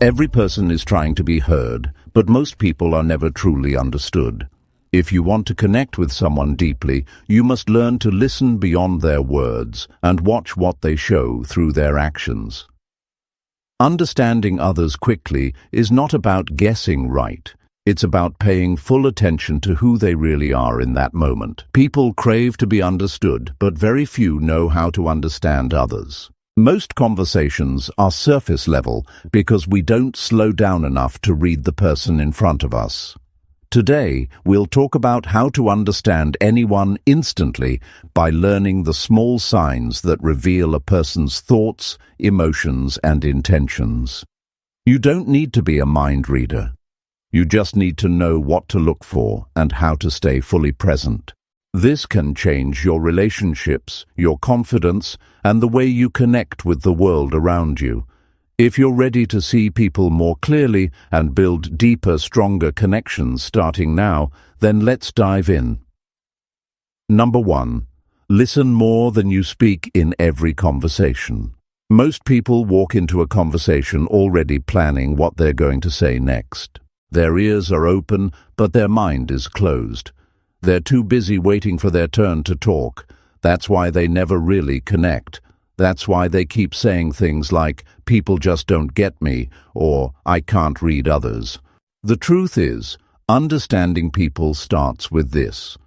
Every person is trying to be heard, but most people are never truly understood. If you want to connect with someone deeply, you must learn to listen beyond their words and watch what they show through their actions. Understanding others quickly is not about guessing right. It's about paying full attention to who they really are in that moment. People crave to be understood, but very few know how to understand others. Most conversations are surface level because we don't slow down enough to read the person in front of us. Today, we'll talk about how to understand anyone instantly by learning the small signs that reveal a person's thoughts, emotions, and intentions. You don't need to be a mind reader. You just need to know what to look for and how to stay fully present. This can change your relationships, your confidence, and the way you connect with the world around you. If you're ready to see people more clearly and build deeper, stronger connections starting now, then let's dive in. Number 1. Listen more than you speak in every conversation. Most people walk into a conversation already planning what they're going to say next. Their ears are open, but their mind is closed. They're too busy waiting for their turn to talk. That's why they never really connect. That's why they keep saying things like, "People just don't get me," or "I can't read others." The truth is, understanding people starts with this.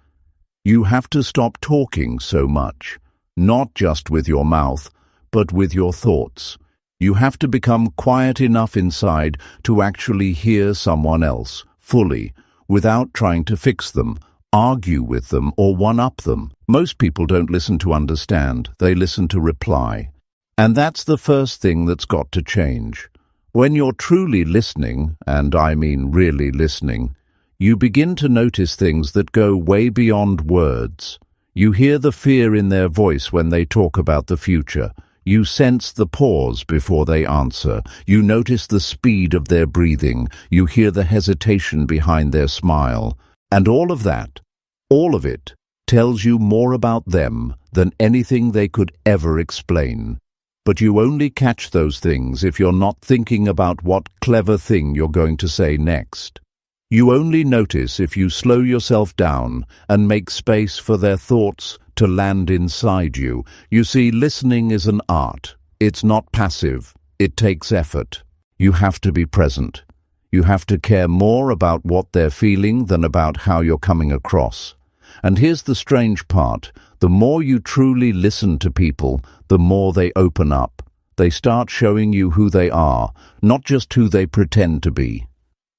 You have to stop talking so much, not just with your mouth, but with your thoughts. You have to become quiet enough inside to actually hear someone else fully, without trying to fix them, argue with them, or one-up them. Most people don't listen to understand, they listen to reply. And that's the first thing that's got to change. When you're truly listening, and I mean really listening, you begin to notice things that go way beyond words. You hear the fear in their voice when they talk about the future. You sense the pause before they answer. You notice the speed of their breathing. You hear the hesitation behind their smile. And all of it, tells you more about them than anything they could ever explain. But you only catch those things if you're not thinking about what clever thing you're going to say next. You only notice if you slow yourself down and make space for their thoughts to land inside you. You see, listening is an art. It's not passive. It takes effort. You have to be present. You have to care more about what they're feeling than about how you're coming across. And here's the strange part. The more you truly listen to people, the more they open up. They start showing you who they are, not just who they pretend to be.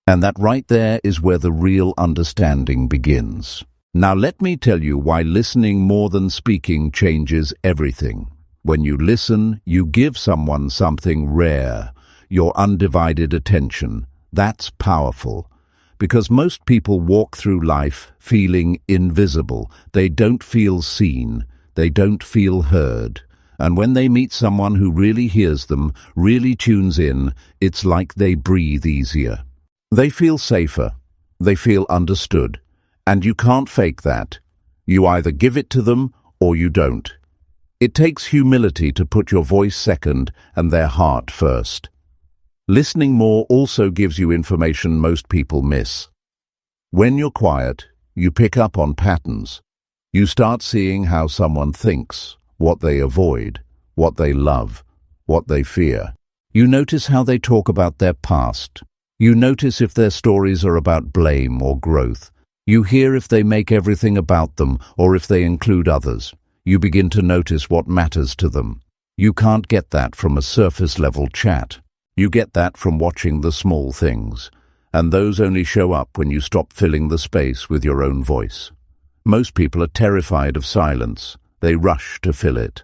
And that right there is where the real understanding begins. Now let me tell you why listening more than speaking changes everything. When you listen, you give someone something rare, your undivided attention. That's powerful. Because most people walk through life feeling invisible. They don't feel seen. They don't feel heard. And when they meet someone who really hears them, really tunes in, it's like they breathe easier. They feel safer. They feel understood. And you can't fake that. You either give it to them or you don't. It takes humility to put your voice second and their heart first. Listening more also gives you information most people miss. When you're quiet, you pick up on patterns. You start seeing how someone thinks, what they avoid, what they love, what they fear. You notice how they talk about their past. You notice if their stories are about blame or growth. You hear if they make everything about them or if they include others. You begin to notice what matters to them. You can't get that from a surface-level chat. You get that from watching the small things, and those only show up when you stop filling the space with your own voice. Most people are terrified of silence. They rush to fill it.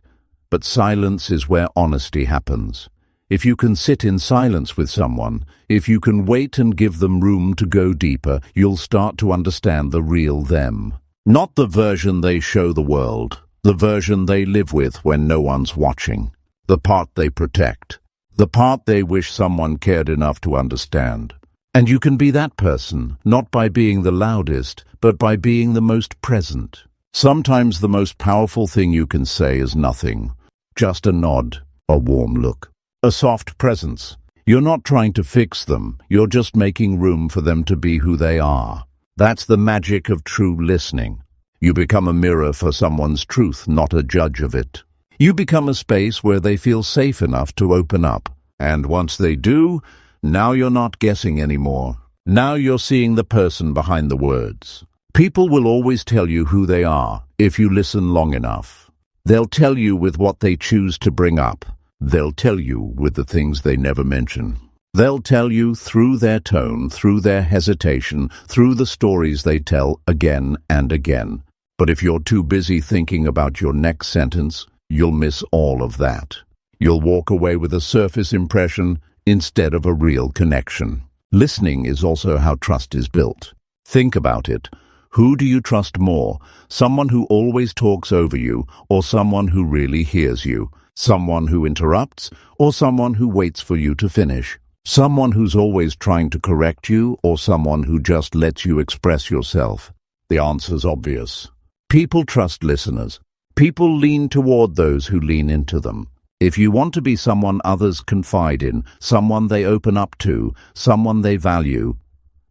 But silence is where honesty happens. If you can sit in silence with someone, if you can wait and give them room to go deeper, you'll start to understand the real them. Not the version they show the world, the version they live with when no one's watching, the part they protect, the part they wish someone cared enough to understand. And you can be that person, not by being the loudest, but by being the most present. Sometimes the most powerful thing you can say is nothing, just a nod, a warm look, a soft presence. You're not trying to fix them, you're just making room for them to be who they are. That's the magic of true listening. You become a mirror for someone's truth, not a judge of it. You become a space where they feel safe enough to open up. And once they do, now you're not guessing anymore. Now you're seeing the person behind the words. People will always tell you who they are if you listen long enough. They'll tell you with what they choose to bring up. They'll tell you with the things they never mention. They'll tell you through their tone, through their hesitation, through the stories they tell again and again. But if you're too busy thinking about your next sentence, you'll miss all of that. You'll walk away with a surface impression instead of a real connection. Listening is also how trust is built. Think about it. Who do you trust more? Someone who always talks over you, or someone who really hears you? Someone who interrupts, or someone who waits for you to finish? Someone who's always trying to correct you, or someone who just lets you express yourself? The answer's obvious. People trust listeners. People lean toward those who lean into them. If you want to be someone others confide in, someone they open up to, someone they value,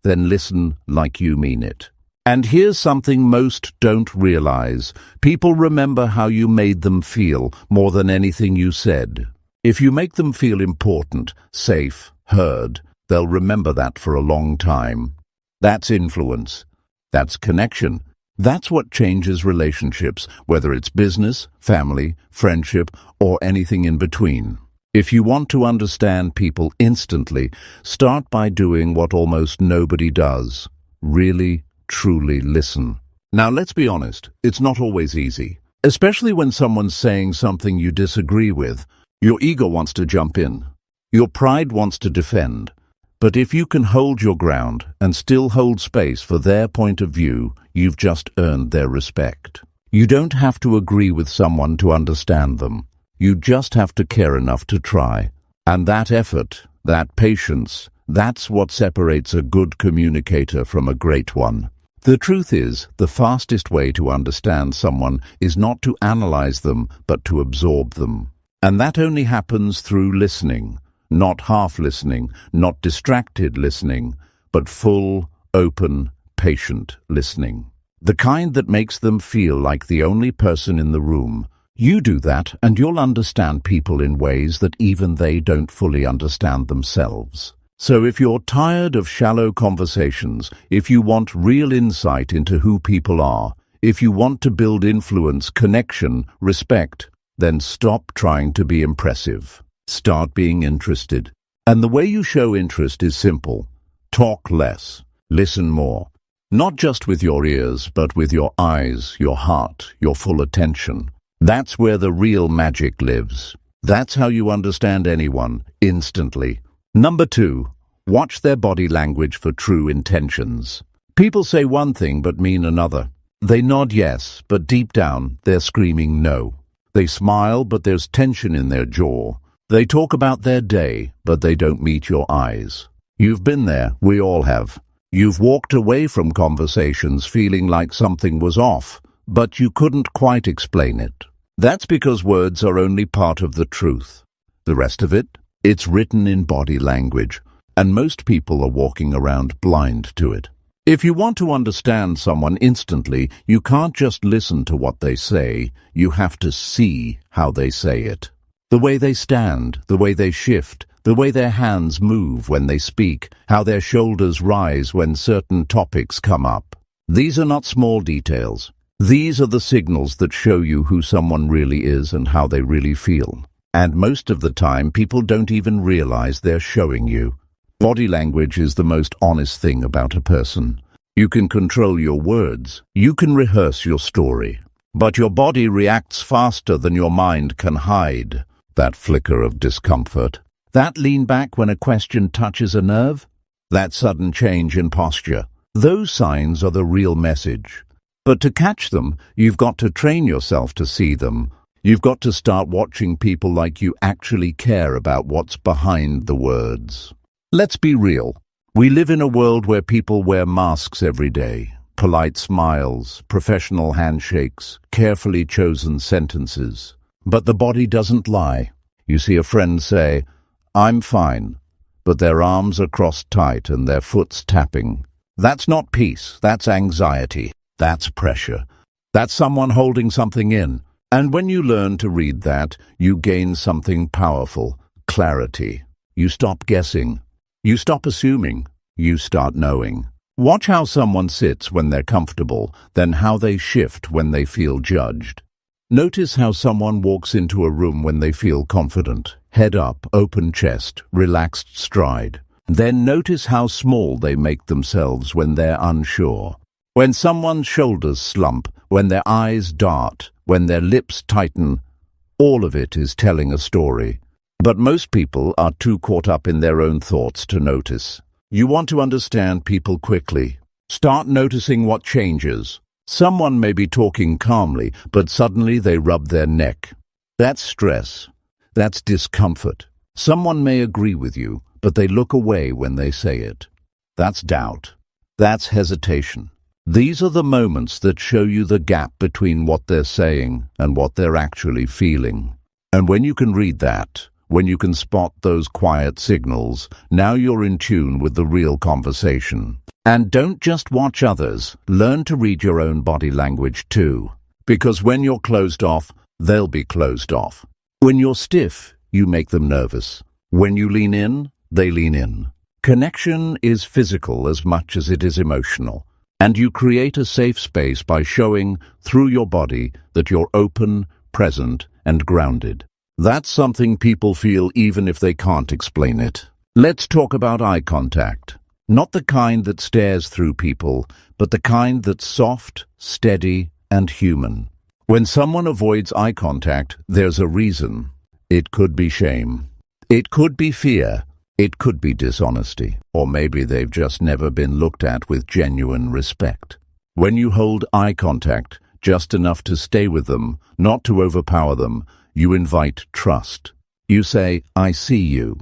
then listen like you mean it. And here's something most don't realize. People remember how you made them feel more than anything you said. If you make them feel important, safe, heard, they'll remember that for a long time. That's influence. That's connection. That's what changes relationships, whether it's business, family, friendship, or anything in between. If you want to understand people instantly, start by doing what almost nobody does. Really, truly listen. Now, let's be honest, it's not always easy. Especially when someone's saying something you disagree with. Your ego wants to jump in. Your pride wants to defend. But if you can hold your ground and still hold space for their point of view, you've just earned their respect. You don't have to agree with someone to understand them. You just have to care enough to try. And that effort, that patience, that's what separates a good communicator from a great one. The truth is, the fastest way to understand someone is not to analyze them, but to absorb them. And that only happens through listening. Not half listening, not distracted listening, but full, open, patient listening. The kind that makes them feel like the only person in the room. You do that and you'll understand people in ways that even they don't fully understand themselves. So if you're tired of shallow conversations, if you want real insight into who people are, if you want to build influence, connection, respect, then stop trying to be impressive. Start being interested. And the way you show interest is simple. Talk less. Listen more. Not just with your ears, but with your eyes, your heart, your full attention. That's where the real magic lives. That's how you understand anyone, instantly. Number 2, watch their body language for true intentions. People say one thing but mean another. They nod yes, but deep down they're screaming no. They smile, but there's tension in their jaw. They talk about their day, but they don't meet your eyes. You've been there, we all have. You've walked away from conversations feeling like something was off, but you couldn't quite explain it. That's because words are only part of the truth. The rest of it, it's written in body language, and most people are walking around blind to it. If you want to understand someone instantly, you can't just listen to what they say, you have to see how they say it. The way they stand, the way they shift, the way their hands move when they speak, how their shoulders rise when certain topics come up. These are not small details. These are the signals that show you who someone really is and how they really feel. And most of the time, people don't even realize they're showing you. Body language is the most honest thing about a person. You can control your words. You can rehearse your story. But your body reacts faster than your mind can hide. That flicker of discomfort. That lean back when a question touches a nerve. That sudden change in posture. Those signs are the real message. But to catch them, you've got to train yourself to see them. You've got to start watching people like you actually care about what's behind the words. Let's be real. We live in a world where people wear masks every day. Polite smiles, professional handshakes, carefully chosen sentences. But the body doesn't lie. You see a friend say, "I'm fine," but their arms are crossed tight and their foot's tapping. That's not peace, that's anxiety, that's pressure. That's someone holding something in. And when you learn to read that, you gain something powerful, clarity. You stop guessing. You stop assuming. You start knowing. Watch how someone sits when they're comfortable, then how they shift when they feel judged. Notice how someone walks into a room when they feel confident, head up, open chest, relaxed stride. Then notice how small they make themselves when they're unsure. When someone's shoulders slump, when their eyes dart, when their lips tighten, all of it is telling a story. But most people are too caught up in their own thoughts to notice. You want to understand people quickly. Start noticing what changes. Someone may be talking calmly, but suddenly they rub their neck. That's stress. That's discomfort. Someone may agree with you, but they look away when they say it. That's doubt. That's hesitation. These are the moments that show you the gap between what they're saying and what they're actually feeling. And when you can read that, when you can spot those quiet signals, now you're in tune with the real conversation. And don't just watch others, learn to read your own body language too. Because when you're closed off, they'll be closed off. When you're stiff, you make them nervous. When you lean in, they lean in. Connection is physical as much as it is emotional. And you create a safe space by showing, through your body, that you're open, present, and grounded. That's something people feel even if they can't explain it. Let's talk about eye contact. Not the kind that stares through people, but the kind that's soft, steady, and human. When someone avoids eye contact, there's a reason. It could be shame. It could be fear. It could be dishonesty. Or maybe they've just never been looked at with genuine respect. When you hold eye contact, just enough to stay with them, not to overpower them, you invite trust. You say, "I see you."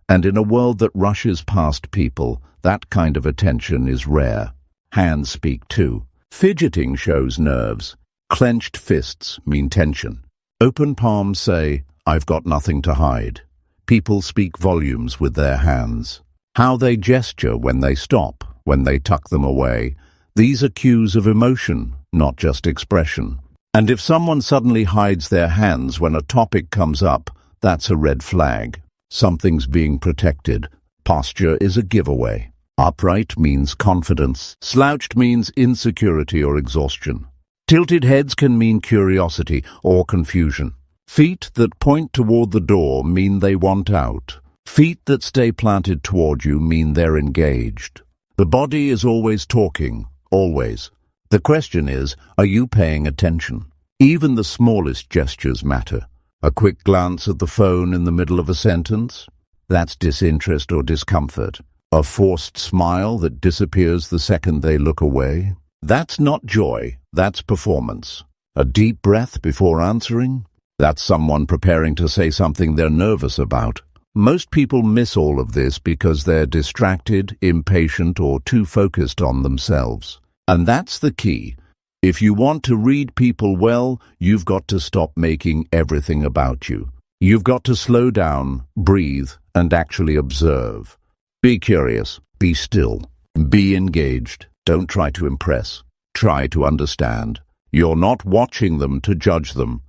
And in a world that rushes past people, that kind of attention is rare. Hands speak too. Fidgeting shows nerves. Clenched fists mean tension. Open palms say, "I've got nothing to hide." People speak volumes with their hands. How they gesture when they stop, when they tuck them away. These are cues of emotion, not just expression. And if someone suddenly hides their hands when a topic comes up, that's a red flag. Something's being protected. Posture is a giveaway. Upright means confidence. Slouched means insecurity or exhaustion. Tilted heads can mean curiosity or confusion. Feet that point toward the door mean they want out. Feet that stay planted toward you mean they're engaged. The body is always talking, always. The question is, are you paying attention? Even the smallest gestures matter. A quick glance at the phone in the middle of a sentence? That's disinterest or discomfort. A forced smile that disappears the second they look away? That's not joy, that's performance. A deep breath before answering? That's someone preparing to say something they're nervous about. Most people miss all of this because they're distracted, impatient, or too focused on themselves. And that's the key. If you want to read people well, you've got to stop making everything about you. You've got to slow down, breathe, and actually observe. Be curious, be still, be engaged. Don't try to impress. Try to understand. You're not watching them to judge them.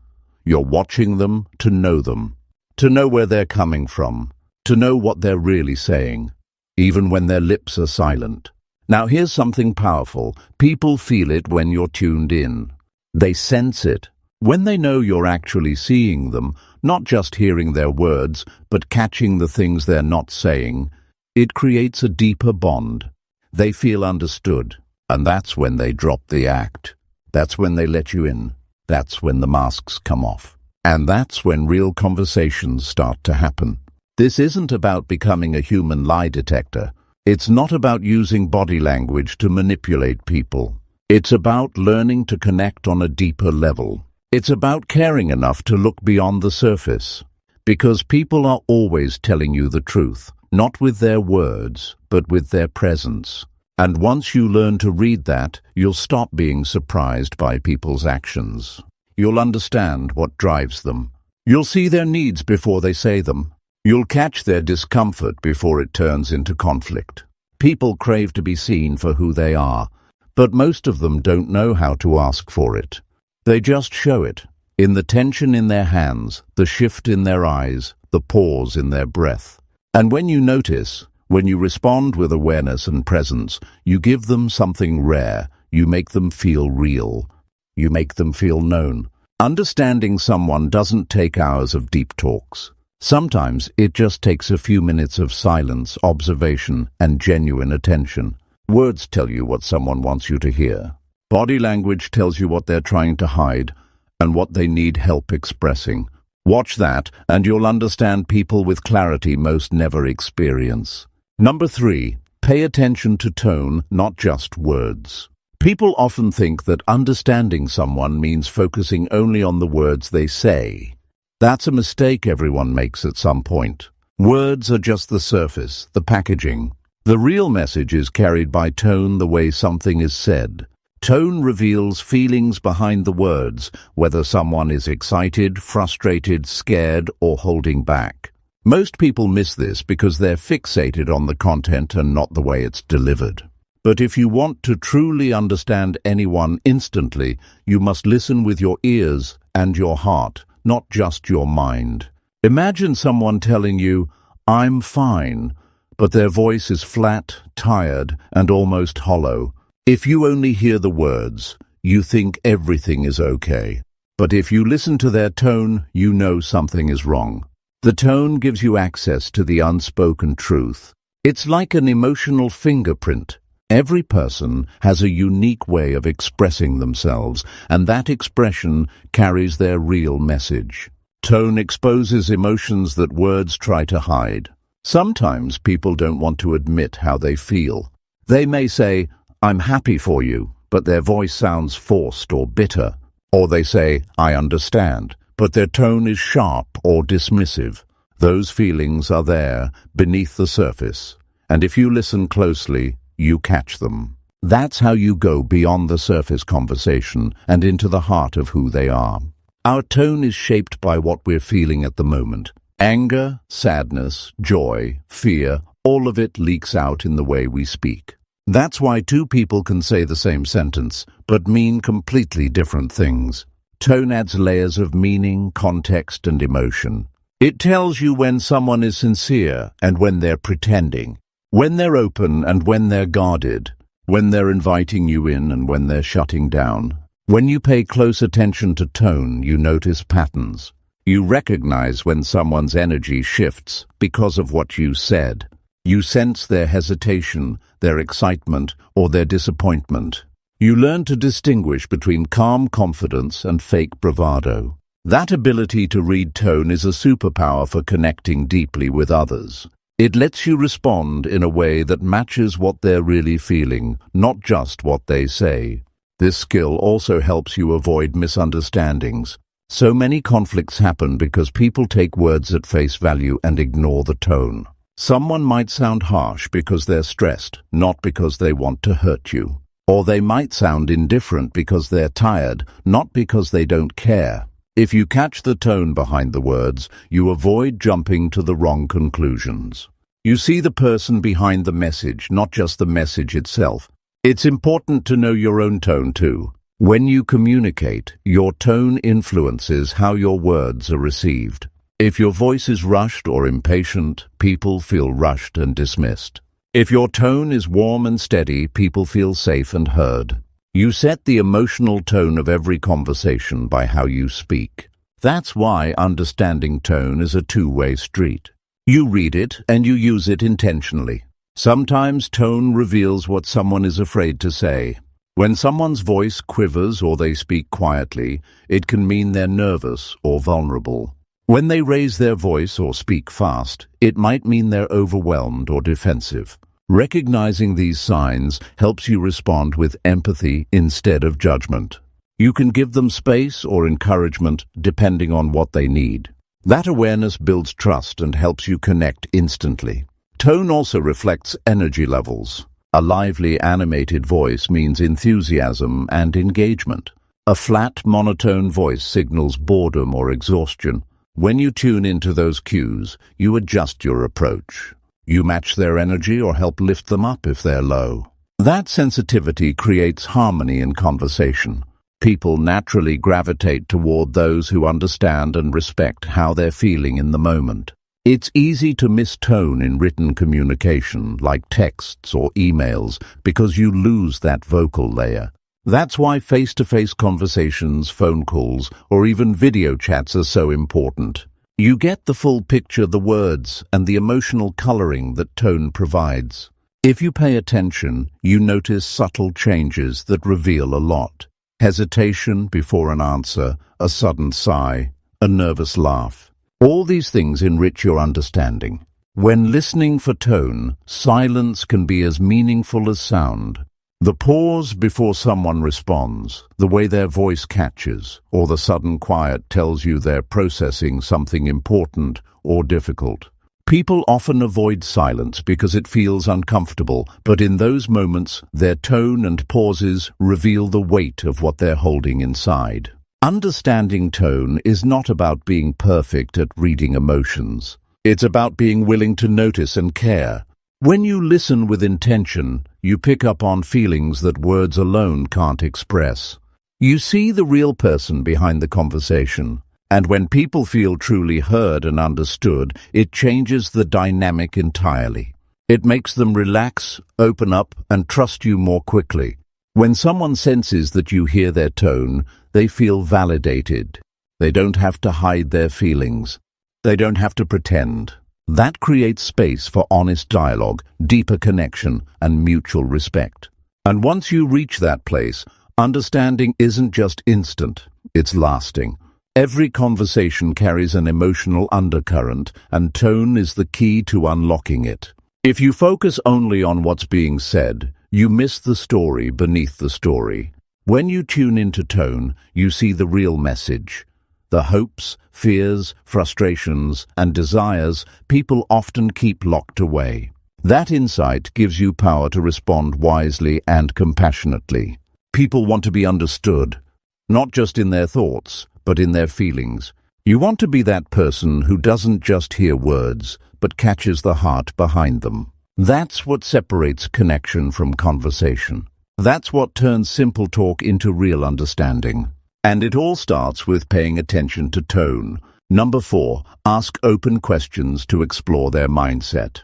You're watching them to know where they're coming from, to know what they're really saying, even when their lips are silent. Now here's something powerful. People feel it when you're tuned in. They sense it. When they know you're actually seeing them, not just hearing their words, but catching the things they're not saying, it creates a deeper bond. They feel understood, and that's when they drop the act. That's when they let you in. That's when the masks come off. And that's when real conversations start to happen. This isn't about becoming a human lie detector. It's not about using body language to manipulate people. It's about learning to connect on a deeper level. It's about caring enough to look beyond the surface. Because people are always telling you the truth, not with their words, but with their presence. And once you learn to read that, you'll stop being surprised by people's actions. You'll understand what drives them. You'll see their needs before they say them. You'll catch their discomfort before it turns into conflict. People crave to be seen for who they are, but most of them don't know how to ask for it. They just show it, in the tension in their hands, the shift in their eyes, the pause in their breath. And when you notice, when you respond with awareness and presence, you give them something rare. You make them feel real. You make them feel known. Understanding someone doesn't take hours of deep talks. Sometimes it just takes a few minutes of silence, observation, and genuine attention. Words tell you what someone wants you to hear. Body language tells you what they're trying to hide and what they need help expressing. Watch that, and you'll understand people with clarity most never experience. Number 3, pay attention to tone, not just words. People often think that understanding someone means focusing only on the words they say. That's a mistake everyone makes at some point. Words are just the surface, the packaging. The real message is carried by tone, the way something is said. Tone reveals feelings behind the words, whether someone is excited, frustrated, scared, or holding back. Most people miss this because they're fixated on the content and not the way it's delivered. But if you want to truly understand anyone instantly, you must listen with your ears and your heart, not just your mind. Imagine someone telling you, "I'm fine," but their voice is flat, tired, and almost hollow. If you only hear the words, you think everything is okay. But if you listen to their tone, you know something is wrong. The tone gives you access to the unspoken truth. It's like an emotional fingerprint. Every person has a unique way of expressing themselves, and that expression carries their real message. Tone exposes emotions that words try to hide. Sometimes people don't want to admit how they feel. They may say, "I'm happy for you," but their voice sounds forced or bitter. Or they say, "I understand," but their tone is sharp or dismissive. Those feelings are there, beneath the surface. And if you listen closely, you catch them. That's how you go beyond the surface conversation and into the heart of who they are. Our tone is shaped by what we're feeling at the moment. Anger, sadness, joy, fear, all of it leaks out in the way we speak. That's why two people can say the same sentence, but mean completely different things. Tone adds layers of meaning, context, and emotion. It tells you when someone is sincere and when they're pretending, when they're open and when they're guarded, when they're inviting you in and when they're shutting down. When you pay close attention to tone, you notice patterns. You recognize when someone's energy shifts because of what you said. You sense their hesitation, their excitement, or their disappointment. You learn to distinguish between calm confidence and fake bravado. That ability to read tone is a superpower for connecting deeply with others. It lets you respond in a way that matches what they're really feeling, not just what they say. This skill also helps you avoid misunderstandings. So many conflicts happen because people take words at face value and ignore the tone. Someone might sound harsh because they're stressed, not because they want to hurt you. Or they might sound indifferent because they're tired, not because they don't care. If you catch the tone behind the words, you avoid jumping to the wrong conclusions. You see the person behind the message, not just the message itself. It's important to know your own tone too. When you communicate, your tone influences how your words are received. If your voice is rushed or impatient, people feel rushed and dismissed. If your tone is warm and steady, people feel safe and heard. You set the emotional tone of every conversation by how you speak. That's why understanding tone is a two-way street. You read it and you use it intentionally. Sometimes tone reveals what someone is afraid to say. When someone's voice quivers or they speak quietly, it can mean they're nervous or vulnerable. When they raise their voice or speak fast, it might mean they're overwhelmed or defensive. Recognizing these signs helps you respond with empathy instead of judgment. You can give them space or encouragement depending on what they need. That awareness builds trust and helps you connect instantly. Tone also reflects energy levels. A lively, animated voice means enthusiasm and engagement. A flat, monotone voice signals boredom or exhaustion. When you tune into those cues, you adjust your approach. You match their energy or help lift them up if they're low. That sensitivity creates harmony in conversation. People naturally gravitate toward those who understand and respect how they're feeling in the moment. It's easy to miss tone in written communication, like texts or emails, because you lose that vocal layer. That's why face-to-face conversations, phone calls, or even video chats are so important. You get the full picture, the words, and the emotional coloring that tone provides. If you pay attention, you notice subtle changes that reveal a lot. Hesitation before an answer, a sudden sigh, a nervous laugh. All these things enrich your understanding. When listening for tone, silence can be as meaningful as sound. The pause before someone responds, the way their voice catches, or the sudden quiet tells you they're processing something important or difficult. People often avoid silence because it feels uncomfortable, but in those moments, their tone and pauses reveal the weight of what they're holding inside. Understanding tone is not about being perfect at reading emotions. It's about being willing to notice and care. When you listen with intention, you pick up on feelings that words alone can't express. You see the real person behind the conversation. And when people feel truly heard and understood, it changes the dynamic entirely. It makes them relax, open up, and trust you more quickly. When someone senses that you hear their tone, they feel validated. They don't have to hide their feelings. They don't have to pretend. That creates space for honest dialogue, deeper connection, and mutual respect. And once you reach that place, understanding isn't just instant, it's lasting. Every conversation carries an emotional undercurrent, and tone is the key to unlocking it. If you focus only on what's being said, you miss the story beneath the story. When you tune into tone, you see the real message. The hopes, fears, frustrations, and desires people often keep locked away. That insight gives you power to respond wisely and compassionately. People want to be understood, not just in their thoughts, but in their feelings. You want to be that person who doesn't just hear words, but catches the heart behind them. That's what separates connection from conversation. That's what turns simple talk into real understanding. And it all starts with paying attention to tone. Number 4, ask open questions to explore their mindset.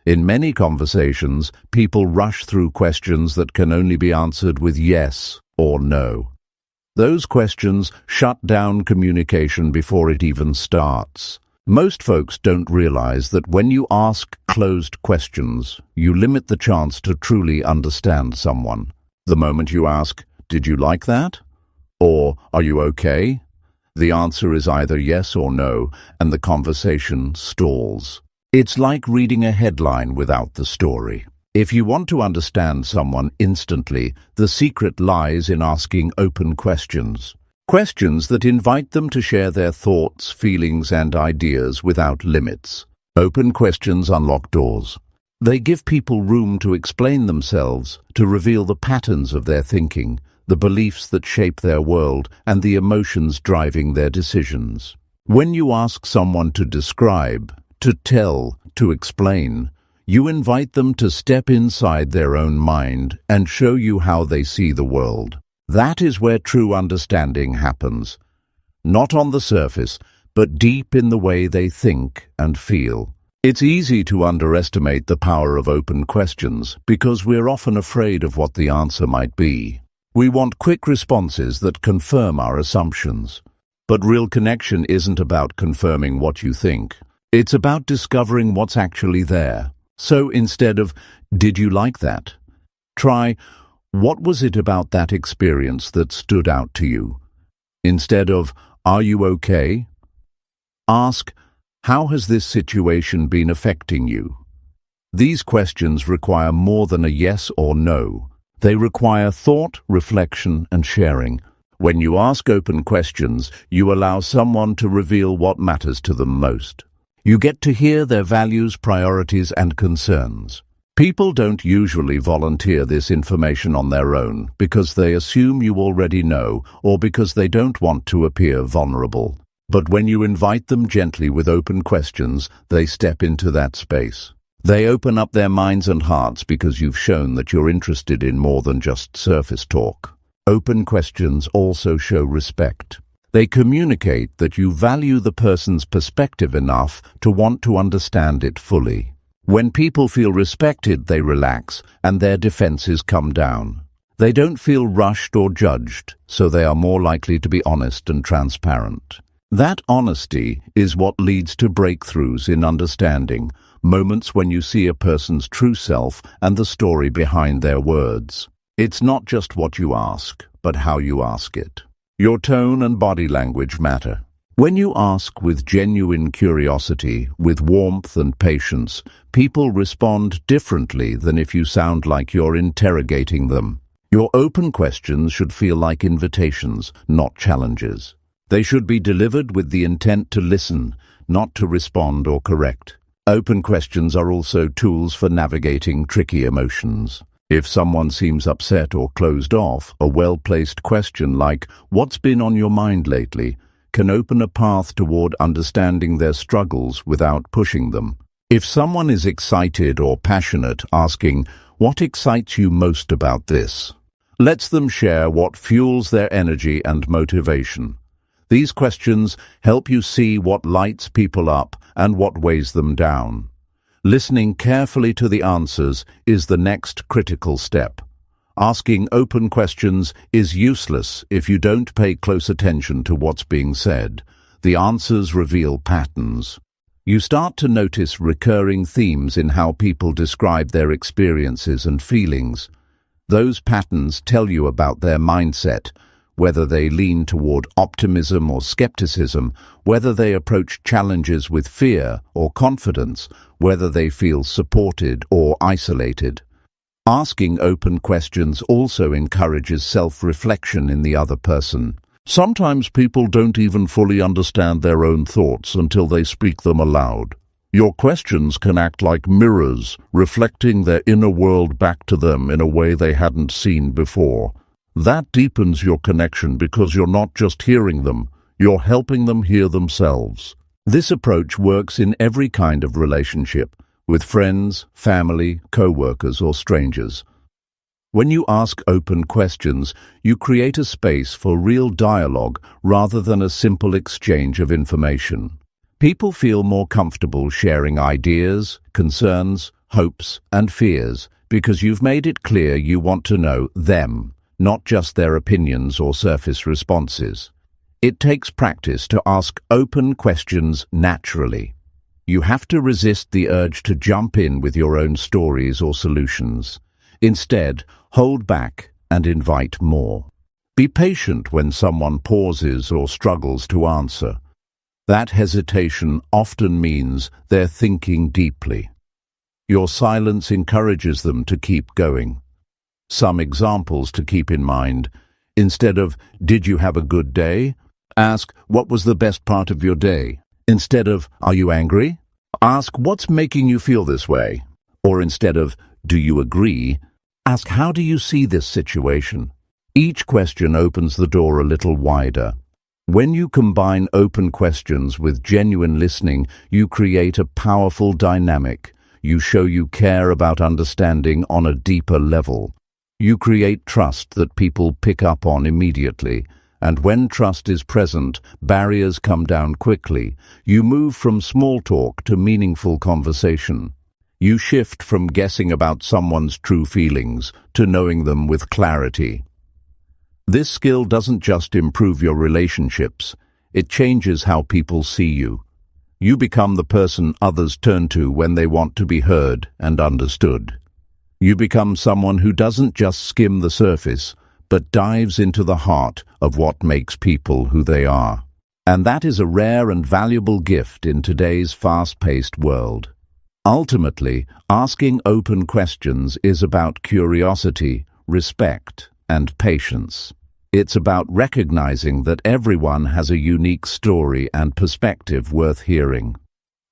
In many conversations, people rush through questions that can only be answered with yes or no. Those questions shut down communication before it even starts. Most folks don't realize that when you ask closed questions, you limit the chance to truly understand someone. The moment you ask, "Did you like that?" or "Are you okay?" the answer is either yes or no, and the conversation stalls. It's like reading a headline without the story. If you want to understand someone instantly, the secret lies in asking open questions. Questions that invite them to share their thoughts, feelings, and ideas without limits. Open questions unlock doors. They give people room to explain themselves, to reveal the patterns of their thinking, the beliefs that shape their world, and the emotions driving their decisions. When you ask someone to describe, to tell, to explain, you invite them to step inside their own mind and show you how they see the world. That is where true understanding happens. Not on the surface, but deep in the way they think and feel. It's easy to underestimate the power of open questions because we're often afraid of what the answer might be. We want quick responses that confirm our assumptions. But real connection isn't about confirming what you think. It's about discovering what's actually there. So instead of, "Did you like that?" try, "What was it about that experience that stood out to you?" Instead of, "Are you okay?" ask, "How has this situation been affecting you?" These questions require more than a yes or no. They require thought, reflection, and sharing. When you ask open questions, you allow someone to reveal what matters to them most. You get to hear their values, priorities, and concerns. People don't usually volunteer this information on their own because they assume you already know or because they don't want to appear vulnerable. But when you invite them gently with open questions, they step into that space. They open up their minds and hearts because you've shown that you're interested in more than just surface talk. Open questions also show respect. They communicate that you value the person's perspective enough to want to understand it fully. When people feel respected, they relax and their defenses come down. They don't feel rushed or judged, so they are more likely to be honest and transparent. That honesty is what leads to breakthroughs in understanding, moments when you see a person's true self and the story behind their words. It's not just what you ask, but how you ask it. Your tone and body language matter. When you ask with genuine curiosity, with warmth and patience, people respond differently than if you sound like you're interrogating them. Your open questions should feel like invitations, not challenges. They should be delivered with the intent to listen, not to respond or correct. Open questions are also tools for navigating tricky emotions. If someone seems upset or closed off, a well-placed question like, "What's been on your mind lately?" can open a path toward understanding their struggles without pushing them. If someone is excited or passionate, asking, "What excites you most about this?" lets them share what fuels their energy and motivation. These questions help you see what lights people up and what weighs them down. Listening carefully to the answers is the next critical step. Asking open questions is useless if you don't pay close attention to what's being said. The answers reveal patterns. You start to notice recurring themes in how people describe their experiences and feelings. Those patterns tell you about their mindset, whether they lean toward optimism or skepticism, whether they approach challenges with fear or confidence, whether they feel supported or isolated. Asking open questions also encourages self-reflection in the other person. Sometimes people don't even fully understand their own thoughts until they speak them aloud. Your questions can act like mirrors, reflecting their inner world back to them in a way they hadn't seen before. That deepens your connection because you're not just hearing them, you're helping them hear themselves. This approach works in every kind of relationship, with friends, family, co-workers, or strangers. When you ask open questions, you create a space for real dialogue rather than a simple exchange of information. People feel more comfortable sharing ideas, concerns, hopes, and fears because you've made it clear you want to know them, not just their opinions or surface responses. It takes practice to ask open questions naturally. You have to resist the urge to jump in with your own stories or solutions. Instead, hold back and invite more. Be patient when someone pauses or struggles to answer. That hesitation often means they're thinking deeply. Your silence encourages them to keep going. Some examples to keep in mind. Instead of, "Did you have a good day?" ask, "What was the best part of your day?" Instead of, "Are you angry?" ask, "What's making you feel this way?" Or instead of, "Do you agree?" ask, "How do you see this situation?" Each question opens the door a little wider. When you combine open questions with genuine listening, you create a powerful dynamic. You show you care about understanding on a deeper level. You create trust that people pick up on immediately. And when trust is present, barriers come down quickly. You move from small talk to meaningful conversation. You shift from guessing about someone's true feelings to knowing them with clarity. This skill doesn't just improve your relationships, it changes how people see you. You become the person others turn to when they want to be heard and understood. You become someone who doesn't just skim the surface, but dives into the heart of what makes people who they are. And that is a rare and valuable gift in today's fast-paced world. Ultimately, asking open questions is about curiosity, respect, and patience. It's about recognizing that everyone has a unique story and perspective worth hearing.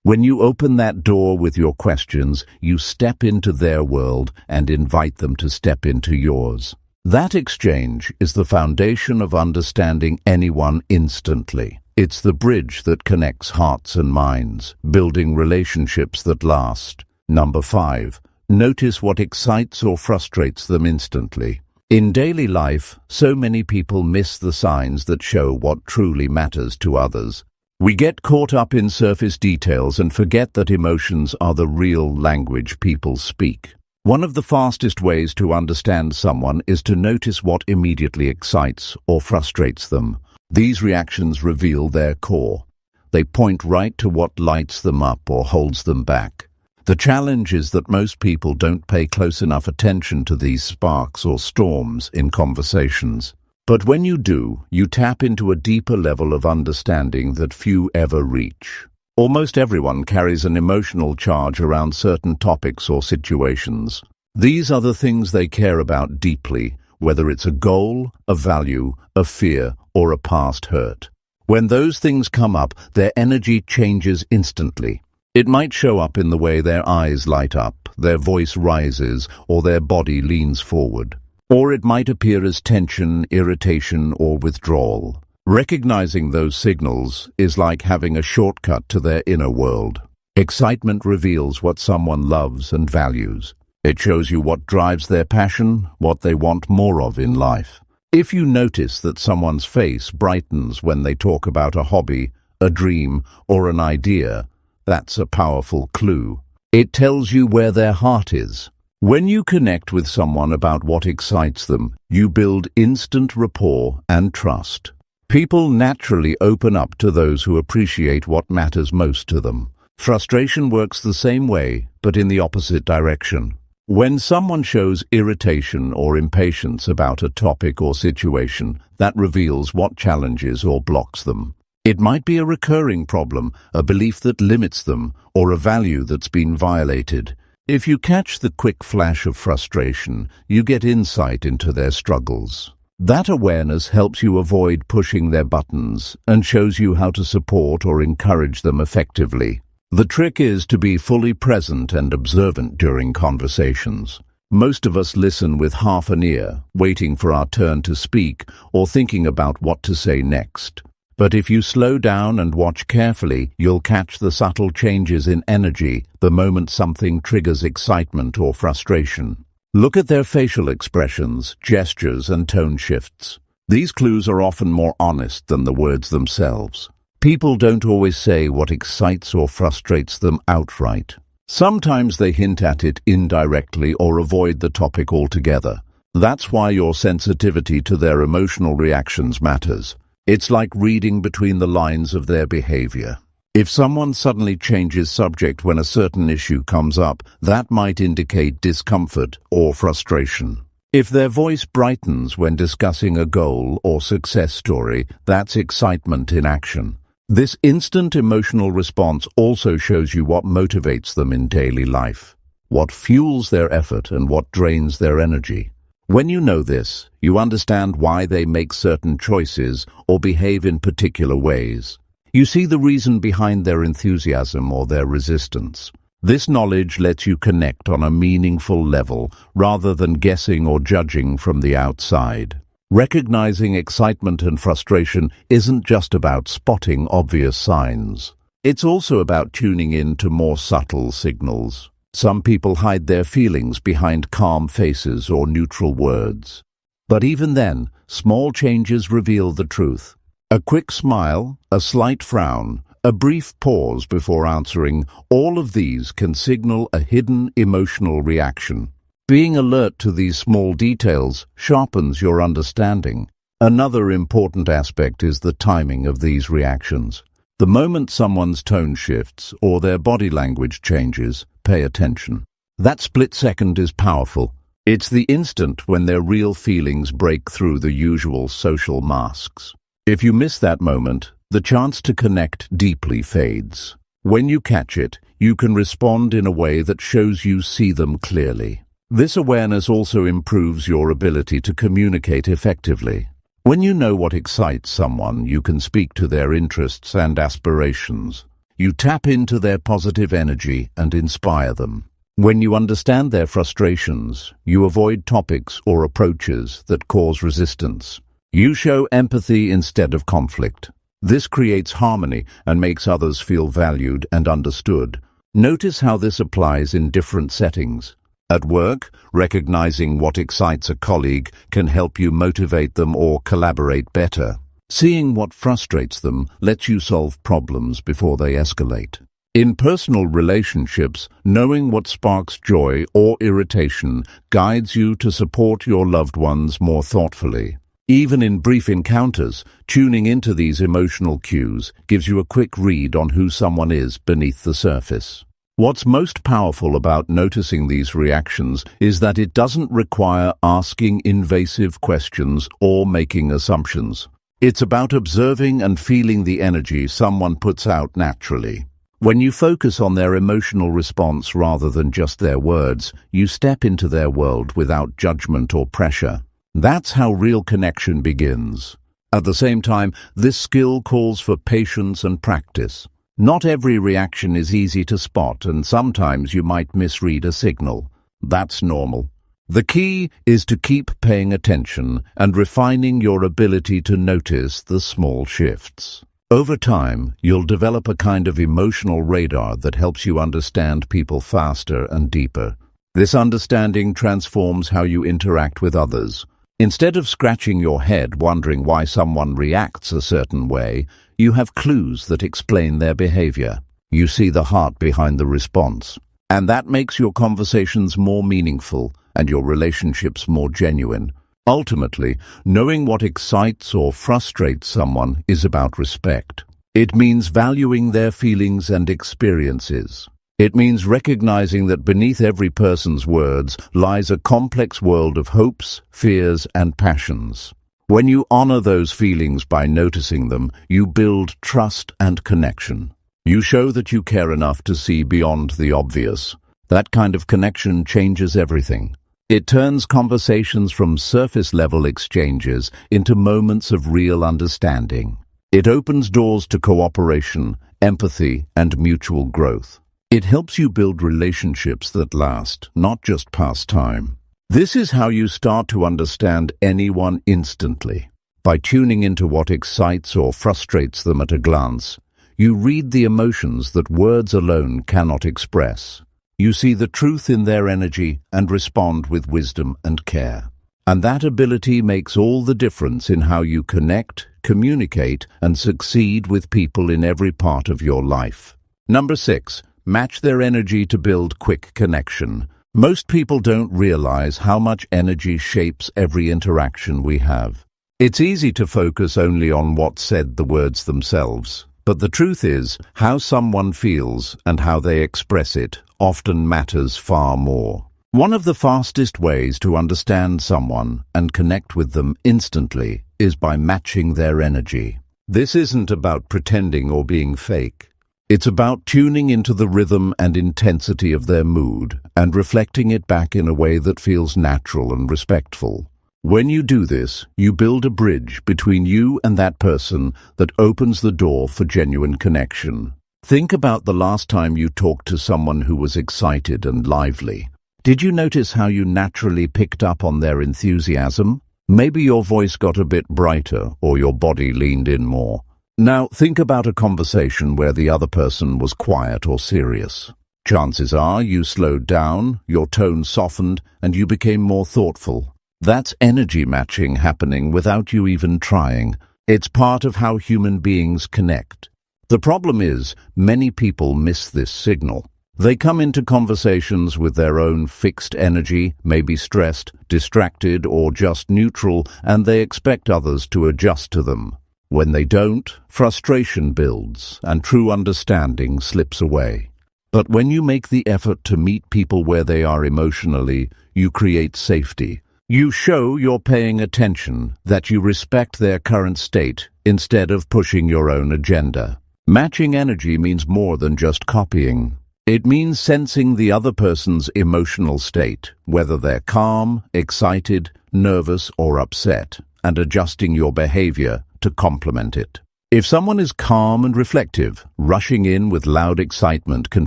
When you open that door with your questions, you step into their world and invite them to step into yours. That exchange is the foundation of understanding anyone instantly. It's the bridge that connects hearts and minds, building relationships that last. Number 5. Notice what excites or frustrates them instantly. In daily life, so many people miss the signs that show what truly matters to others. We get caught up in surface details and forget that emotions are the real language people speak. One of the fastest ways to understand someone is to notice what immediately excites or frustrates them. These reactions reveal their core. They point right to what lights them up or holds them back. The challenge is that most people don't pay close enough attention to these sparks or storms in conversations. But when you do, you tap into a deeper level of understanding that few ever reach. Almost everyone carries an emotional charge around certain topics or situations. These are the things they care about deeply, whether it's a goal, a value, a fear, or a past hurt. When those things come up, their energy changes instantly. It might show up in the way their eyes light up, their voice rises, or their body leans forward. Or it might appear as tension, irritation, or withdrawal. Recognizing those signals is like having a shortcut to their inner world. Excitement reveals what someone loves and values. It shows you what drives their passion, what they want more of in life. If you notice that someone's face brightens when they talk about a hobby, a dream, or an idea, that's a powerful clue. It tells you where their heart is. When you connect with someone about what excites them, you build instant rapport and trust. People naturally open up to those who appreciate what matters most to them. Frustration works the same way, but in the opposite direction. When someone shows irritation or impatience about a topic or situation, that reveals what challenges or blocks them. It might be a recurring problem, a belief that limits them, or a value that's been violated. If you catch the quick flash of frustration, you get insight into their struggles. That awareness helps you avoid pushing their buttons and shows you how to support or encourage them effectively. The trick is to be fully present and observant during conversations. Most of us listen with half an ear, waiting for our turn to speak or thinking about what to say next. But if you slow down and watch carefully, you'll catch the subtle changes in energy the moment something triggers excitement or frustration. Look at their facial expressions, gestures, and tone shifts. These clues are often more honest than the words themselves. People don't always say what excites or frustrates them outright. Sometimes they hint at it indirectly or avoid the topic altogether. That's why your sensitivity to their emotional reactions matters. It's like reading between the lines of their behavior. If someone suddenly changes subject when a certain issue comes up, that might indicate discomfort or frustration. If their voice brightens when discussing a goal or success story, that's excitement in action. This instant emotional response also shows you what motivates them in daily life, what fuels their effort and what drains their energy. When you know this, you understand why they make certain choices or behave in particular ways. You see the reason behind their enthusiasm or their resistance. This knowledge lets you connect on a meaningful level rather than guessing or judging from the outside. Recognizing excitement and frustration isn't just about spotting obvious signs. It's also about tuning in to more subtle signals. Some people hide their feelings behind calm faces or neutral words. But even then, small changes reveal the truth. A quick smile, a slight frown, a brief pause before answering, all of these can signal a hidden emotional reaction. Being alert to these small details sharpens your understanding. Another important aspect is the timing of these reactions. The moment someone's tone shifts or their body language changes, pay attention. That split second is powerful. It's the instant when their real feelings break through the usual social masks. If you miss that moment, the chance to connect deeply fades. When you catch it, you can respond in a way that shows you see them clearly. This awareness also improves your ability to communicate effectively. When you know what excites someone, you can speak to their interests and aspirations. You tap into their positive energy and inspire them. When you understand their frustrations, you avoid topics or approaches that cause resistance. You show empathy instead of conflict. This creates harmony and makes others feel valued and understood. Notice how this applies in different settings. At work, recognizing what excites a colleague can help you motivate them or collaborate better. Seeing what frustrates them lets you solve problems before they escalate. In personal relationships, knowing what sparks joy or irritation guides you to support your loved ones more thoughtfully. Even in brief encounters, tuning into these emotional cues gives you a quick read on who someone is beneath the surface. What's most powerful about noticing these reactions is that it doesn't require asking invasive questions or making assumptions. It's about observing and feeling the energy someone puts out naturally. When you focus on their emotional response rather than just their words, you step into their world without judgment or pressure. That's how real connection begins. At the same time, this skill calls for patience and practice. Not every reaction is easy to spot, and sometimes you might misread a signal. That's normal. The key is to keep paying attention and refining your ability to notice the small shifts. Over time, you'll develop a kind of emotional radar that helps you understand people faster and deeper. This understanding transforms how you interact with others. Instead of scratching your head wondering why someone reacts a certain way, you have clues that explain their behavior. You see the heart behind the response. And that makes your conversations more meaningful and your relationships more genuine. Ultimately, knowing what excites or frustrates someone is about respect. It means valuing their feelings and experiences. It means recognizing that beneath every person's words lies a complex world of hopes, fears, and passions. When you honor those feelings by noticing them, you build trust and connection. You show that you care enough to see beyond the obvious. That kind of connection changes everything. It turns conversations from surface-level exchanges into moments of real understanding. It opens doors to cooperation, empathy, and mutual growth. It helps you build relationships that last, not just pass time. This is how you start to understand anyone instantly. By tuning into what excites or frustrates them at a glance, you read the emotions that words alone cannot express. You see the truth in their energy and respond with wisdom and care. And that ability makes all the difference in how you connect, communicate, and succeed with people in every part of your life. Number 6. Match their energy to build quick connection. Most people don't realize how much energy shapes every interaction we have. It's easy to focus only on what's said, the words themselves. But the truth is, how someone feels and how they express it often matters far more. One of the fastest ways to understand someone and connect with them instantly is by matching their energy. This isn't about pretending or being fake. It's about tuning into the rhythm and intensity of their mood and reflecting it back in a way that feels natural and respectful. When you do this, you build a bridge between you and that person that opens the door for genuine connection. Think about the last time you talked to someone who was excited and lively. Did you notice how you naturally picked up on their enthusiasm? Maybe your voice got a bit brighter or your body leaned in more. Now, think about a conversation where the other person was quiet or serious. Chances are you slowed down, your tone softened, and you became more thoughtful. That's energy matching happening without you even trying. It's part of how human beings connect. The problem is, many people miss this signal. They come into conversations with their own fixed energy, maybe stressed, distracted, or just neutral, and they expect others to adjust to them. When they don't, frustration builds and true understanding slips away. But when you make the effort to meet people where they are emotionally, you create safety. You show you're paying attention, that you respect their current state instead of pushing your own agenda. Matching energy means more than just copying. It means sensing the other person's emotional state, whether they're calm, excited, nervous, or upset, and adjusting your behavior to complement it. If someone is calm and reflective, rushing in with loud excitement can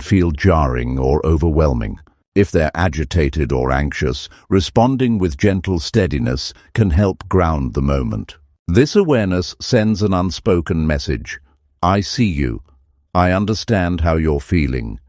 feel jarring or overwhelming. If they're agitated or anxious, responding with gentle steadiness can help ground the moment. This awareness sends an unspoken message. I see you. I understand how you're feeling.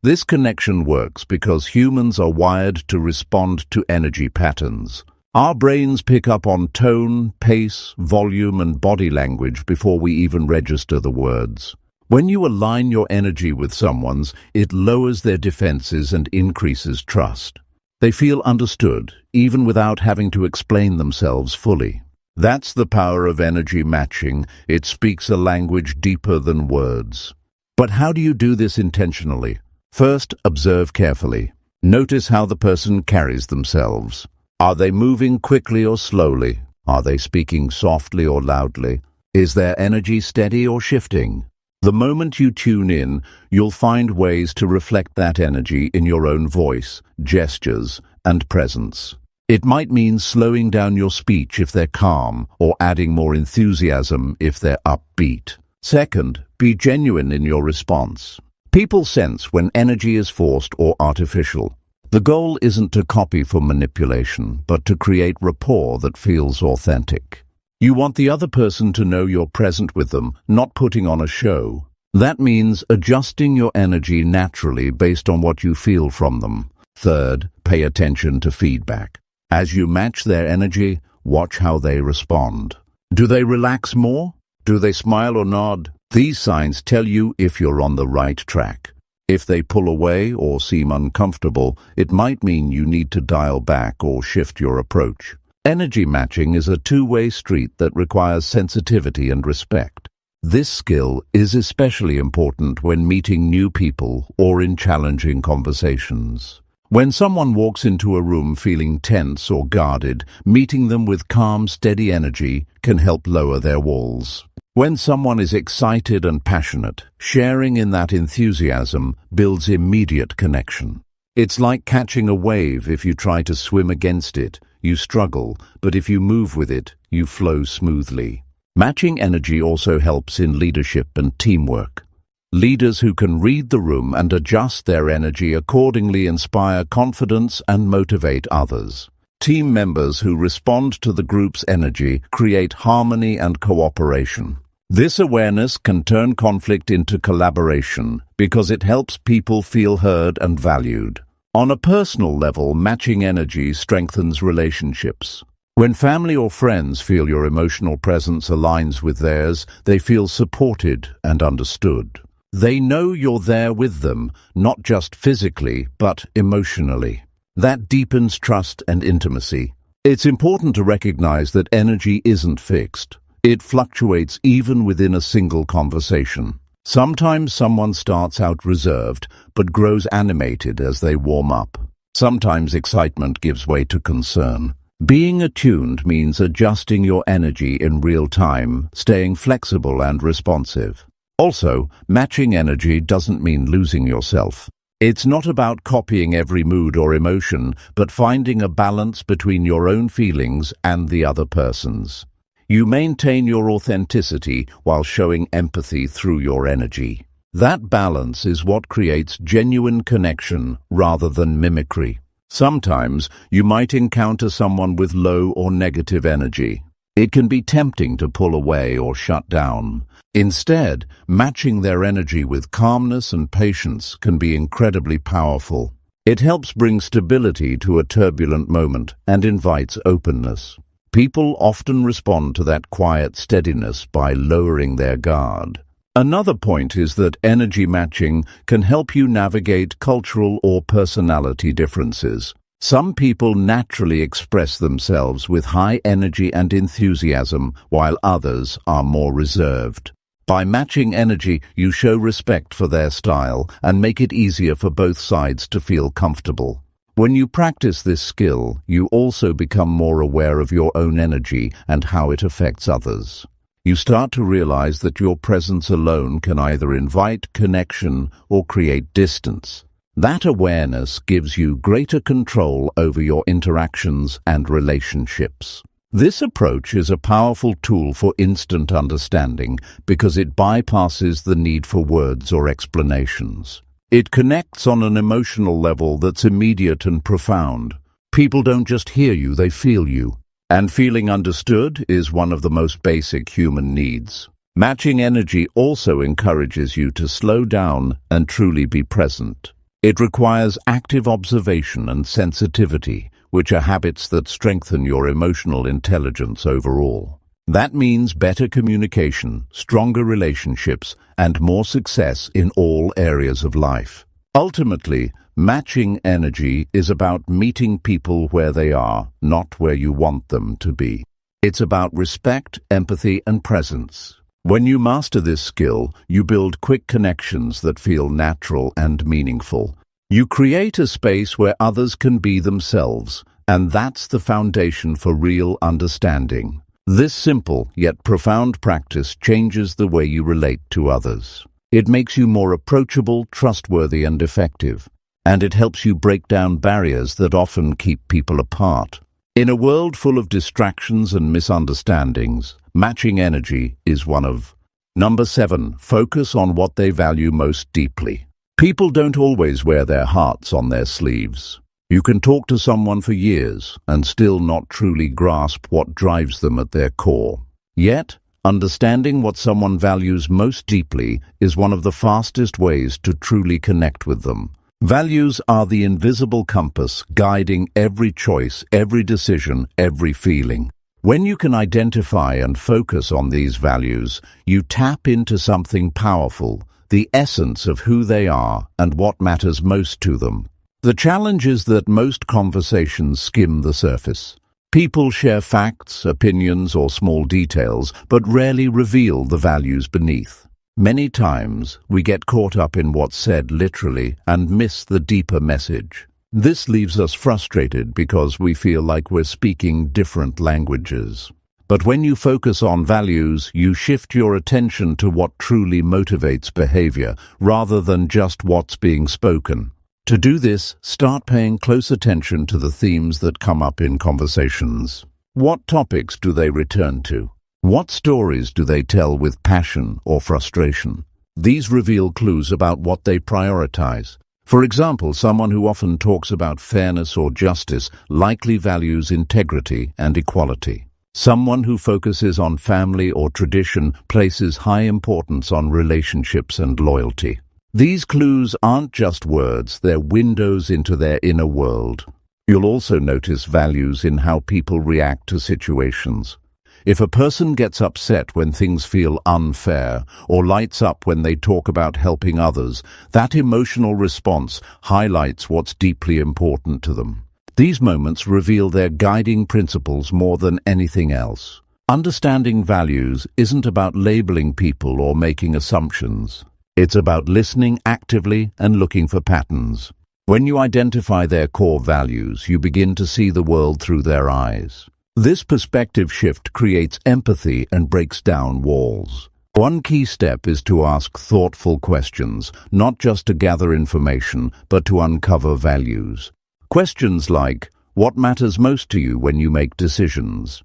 This connection works because humans are wired to respond to energy patterns. Our brains pick up on tone, pace, volume, and body language before we even register the words. When you align your energy with someone's, it lowers their defenses and increases trust. They feel understood, even without having to explain themselves fully. That's the power of energy matching. It speaks a language deeper than words. But how do you do this intentionally? First, observe carefully. Notice how the person carries themselves. Are they moving quickly or slowly? Are they speaking softly or loudly? Is their energy steady or shifting? The moment you tune in, you'll find ways to reflect that energy in your own voice, gestures, and presence. It might mean slowing down your speech if they're calm, or adding more enthusiasm if they're upbeat. Second, be genuine in your response. People sense when energy is forced or artificial. The goal isn't to copy for manipulation, but to create rapport that feels authentic. You want the other person to know you're present with them, not putting on a show. That means adjusting your energy naturally based on what you feel from them. Third, pay attention to feedback. As you match their energy, watch how they respond. Do they relax more? Do they smile or nod? These signs tell you if you're on the right track. If they pull away or seem uncomfortable, it might mean you need to dial back or shift your approach. Energy matching is a two-way street that requires sensitivity and respect. This skill is especially important when meeting new people or in challenging conversations. When someone walks into a room feeling tense or guarded, meeting them with calm, steady energy can help lower their walls. When someone is excited and passionate, sharing in that enthusiasm builds immediate connection. It's like catching a wave. If you try to swim against it, you struggle, but if you move with it, you flow smoothly. Matching energy also helps in leadership and teamwork. Leaders who can read the room and adjust their energy accordingly inspire confidence and motivate others. Team members who respond to the group's energy create harmony and cooperation. This awareness can turn conflict into collaboration because it helps people feel heard and valued. On a personal level, matching energy strengthens relationships. When family or friends feel your emotional presence aligns with theirs, they feel supported and understood. They know you're there with them, not just physically, but emotionally. That deepens trust and intimacy. It's important to recognize that energy isn't fixed. It fluctuates even within a single conversation. Sometimes someone starts out reserved, but grows animated as they warm up. Sometimes excitement gives way to concern. Being attuned means adjusting your energy in real time, staying flexible and responsive. Also, matching energy doesn't mean losing yourself. It's not about copying every mood or emotion, but finding a balance between your own feelings and the other person's. You maintain your authenticity while showing empathy through your energy. That balance is what creates genuine connection rather than mimicry. Sometimes you might encounter someone with low or negative energy. It can be tempting to pull away or shut down. Instead, matching their energy with calmness and patience can be incredibly powerful. It helps bring stability to a turbulent moment and invites openness. People often respond to that quiet steadiness by lowering their guard. Another point is that energy matching can help you navigate cultural or personality differences. Some people naturally express themselves with high energy and enthusiasm, while others are more reserved. By matching energy, you show respect for their style and make it easier for both sides to feel comfortable. When you practice this skill, you also become more aware of your own energy and how it affects others. You start to realize that your presence alone can either invite connection or create distance. That awareness gives you greater control over your interactions and relationships. This approach is a powerful tool for instant understanding because it bypasses the need for words or explanations. It connects on an emotional level that's immediate and profound. People don't just hear you, they feel you. And feeling understood is one of the most basic human needs. Matching energy also encourages you to slow down and truly be present. It requires active observation and sensitivity, which are habits that strengthen your emotional intelligence overall. That means better communication, stronger relationships, and more success in all areas of life. Ultimately, matching energy is about meeting people where they are, not where you want them to be. It's about respect, empathy, and presence. When you master this skill, you build quick connections that feel natural and meaningful. You create a space where others can be themselves, and that's the foundation for real understanding. This simple yet profound practice changes the way you relate to others. It makes you more approachable, trustworthy, and effective, and it helps you break down barriers that often keep people apart. In a world full of distractions and misunderstandings, matching energy is one of. Number 7, focus on what they value most deeply. People don't always wear their hearts on their sleeves. You can talk to someone for years and still not truly grasp what drives them at their core. Yet, understanding what someone values most deeply is one of the fastest ways to truly connect with them. Values are the invisible compass guiding every choice, every decision, every feeling. When you can identify and focus on these values, you tap into something powerful, the essence of who they are and what matters most to them. The challenge is that most conversations skim the surface. People share facts, opinions, or small details, but rarely reveal the values beneath. Many times, we get caught up in what's said literally and miss the deeper message. This leaves us frustrated because we feel like we're speaking different languages. But when you focus on values, you shift your attention to what truly motivates behavior, rather than just what's being spoken. To do this, start paying close attention to the themes that come up in conversations. What topics do they return to? What stories do they tell with passion or frustration? These reveal clues about what they prioritize. For example, someone who often talks about fairness or justice likely values integrity and equality. Someone who focuses on family or tradition places high importance on relationships and loyalty. These clues aren't just words, they're windows into their inner world. You'll also notice values in how people react to situations. If a person gets upset when things feel unfair or lights up when they talk about helping others, that emotional response highlights what's deeply important to them. These moments reveal their guiding principles more than anything else. Understanding values isn't about labeling people or making assumptions. It's about listening actively and looking for patterns. When you identify their core values, you begin to see the world through their eyes. This perspective shift creates empathy and breaks down walls. One key step is to ask thoughtful questions, not just to gather information, but to uncover values. Questions like, what matters most to you when you make decisions?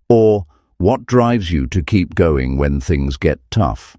Or, what drives you to keep going when things get tough?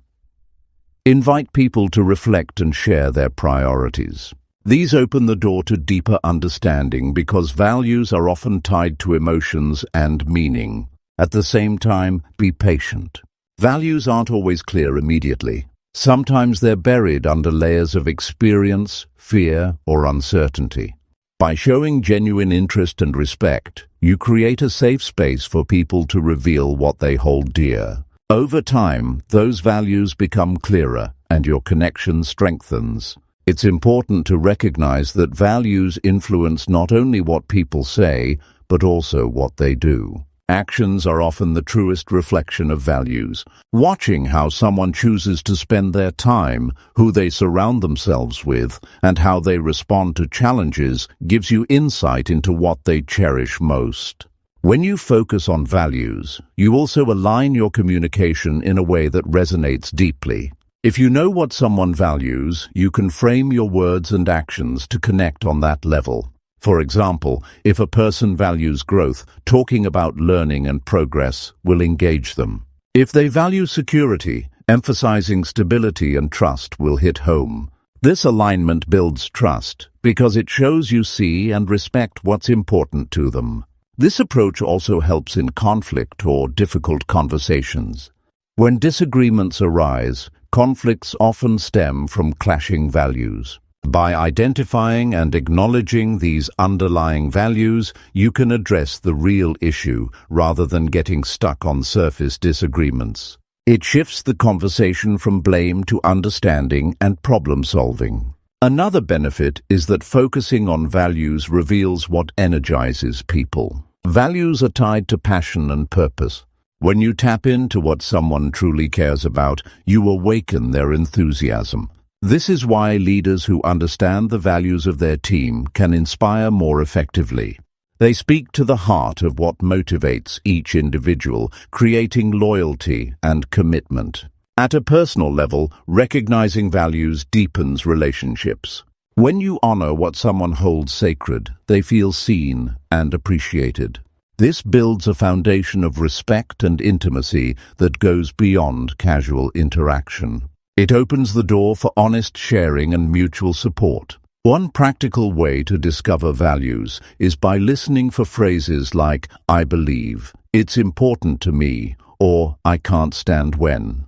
Invite people to reflect and share their priorities. These open the door to deeper understanding because values are often tied to emotions and meaning. At the same time, be patient. Values aren't always clear immediately. Sometimes they're buried under layers of experience, fear, or uncertainty. By showing genuine interest and respect, you create a safe space for people to reveal what they hold dear. Over time, those values become clearer and your connection strengthens. It's important to recognize that values influence not only what people say, but also what they do. Actions are often the truest reflection of values. Watching how someone chooses to spend their time, who they surround themselves with, and how they respond to challenges gives you insight into what they cherish most. When you focus on values, you also align your communication in a way that resonates deeply. If you know what someone values, you can frame your words and actions to connect on that level. For example, if a person values growth, talking about learning and progress will engage them. If they value security, emphasizing stability and trust will hit home. This alignment builds trust because it shows you see and respect what's important to them. This approach also helps in conflict or difficult conversations. When disagreements arise, conflicts often stem from clashing values. By identifying and acknowledging these underlying values, you can address the real issue rather than getting stuck on surface disagreements. It shifts the conversation from blame to understanding and problem-solving. Another benefit is that focusing on values reveals what energizes people. Values are tied to passion and purpose. When you tap into what someone truly cares about, you awaken their enthusiasm. This is why leaders who understand the values of their team can inspire more effectively. They speak to the heart of what motivates each individual, creating loyalty and commitment. At a personal level, recognizing values deepens relationships. When you honor what someone holds sacred, they feel seen and appreciated. This builds a foundation of respect and intimacy that goes beyond casual interaction. It opens the door for honest sharing and mutual support. One practical way to discover values is by listening for phrases like, "I believe," "It's important to me," or "I can't stand when."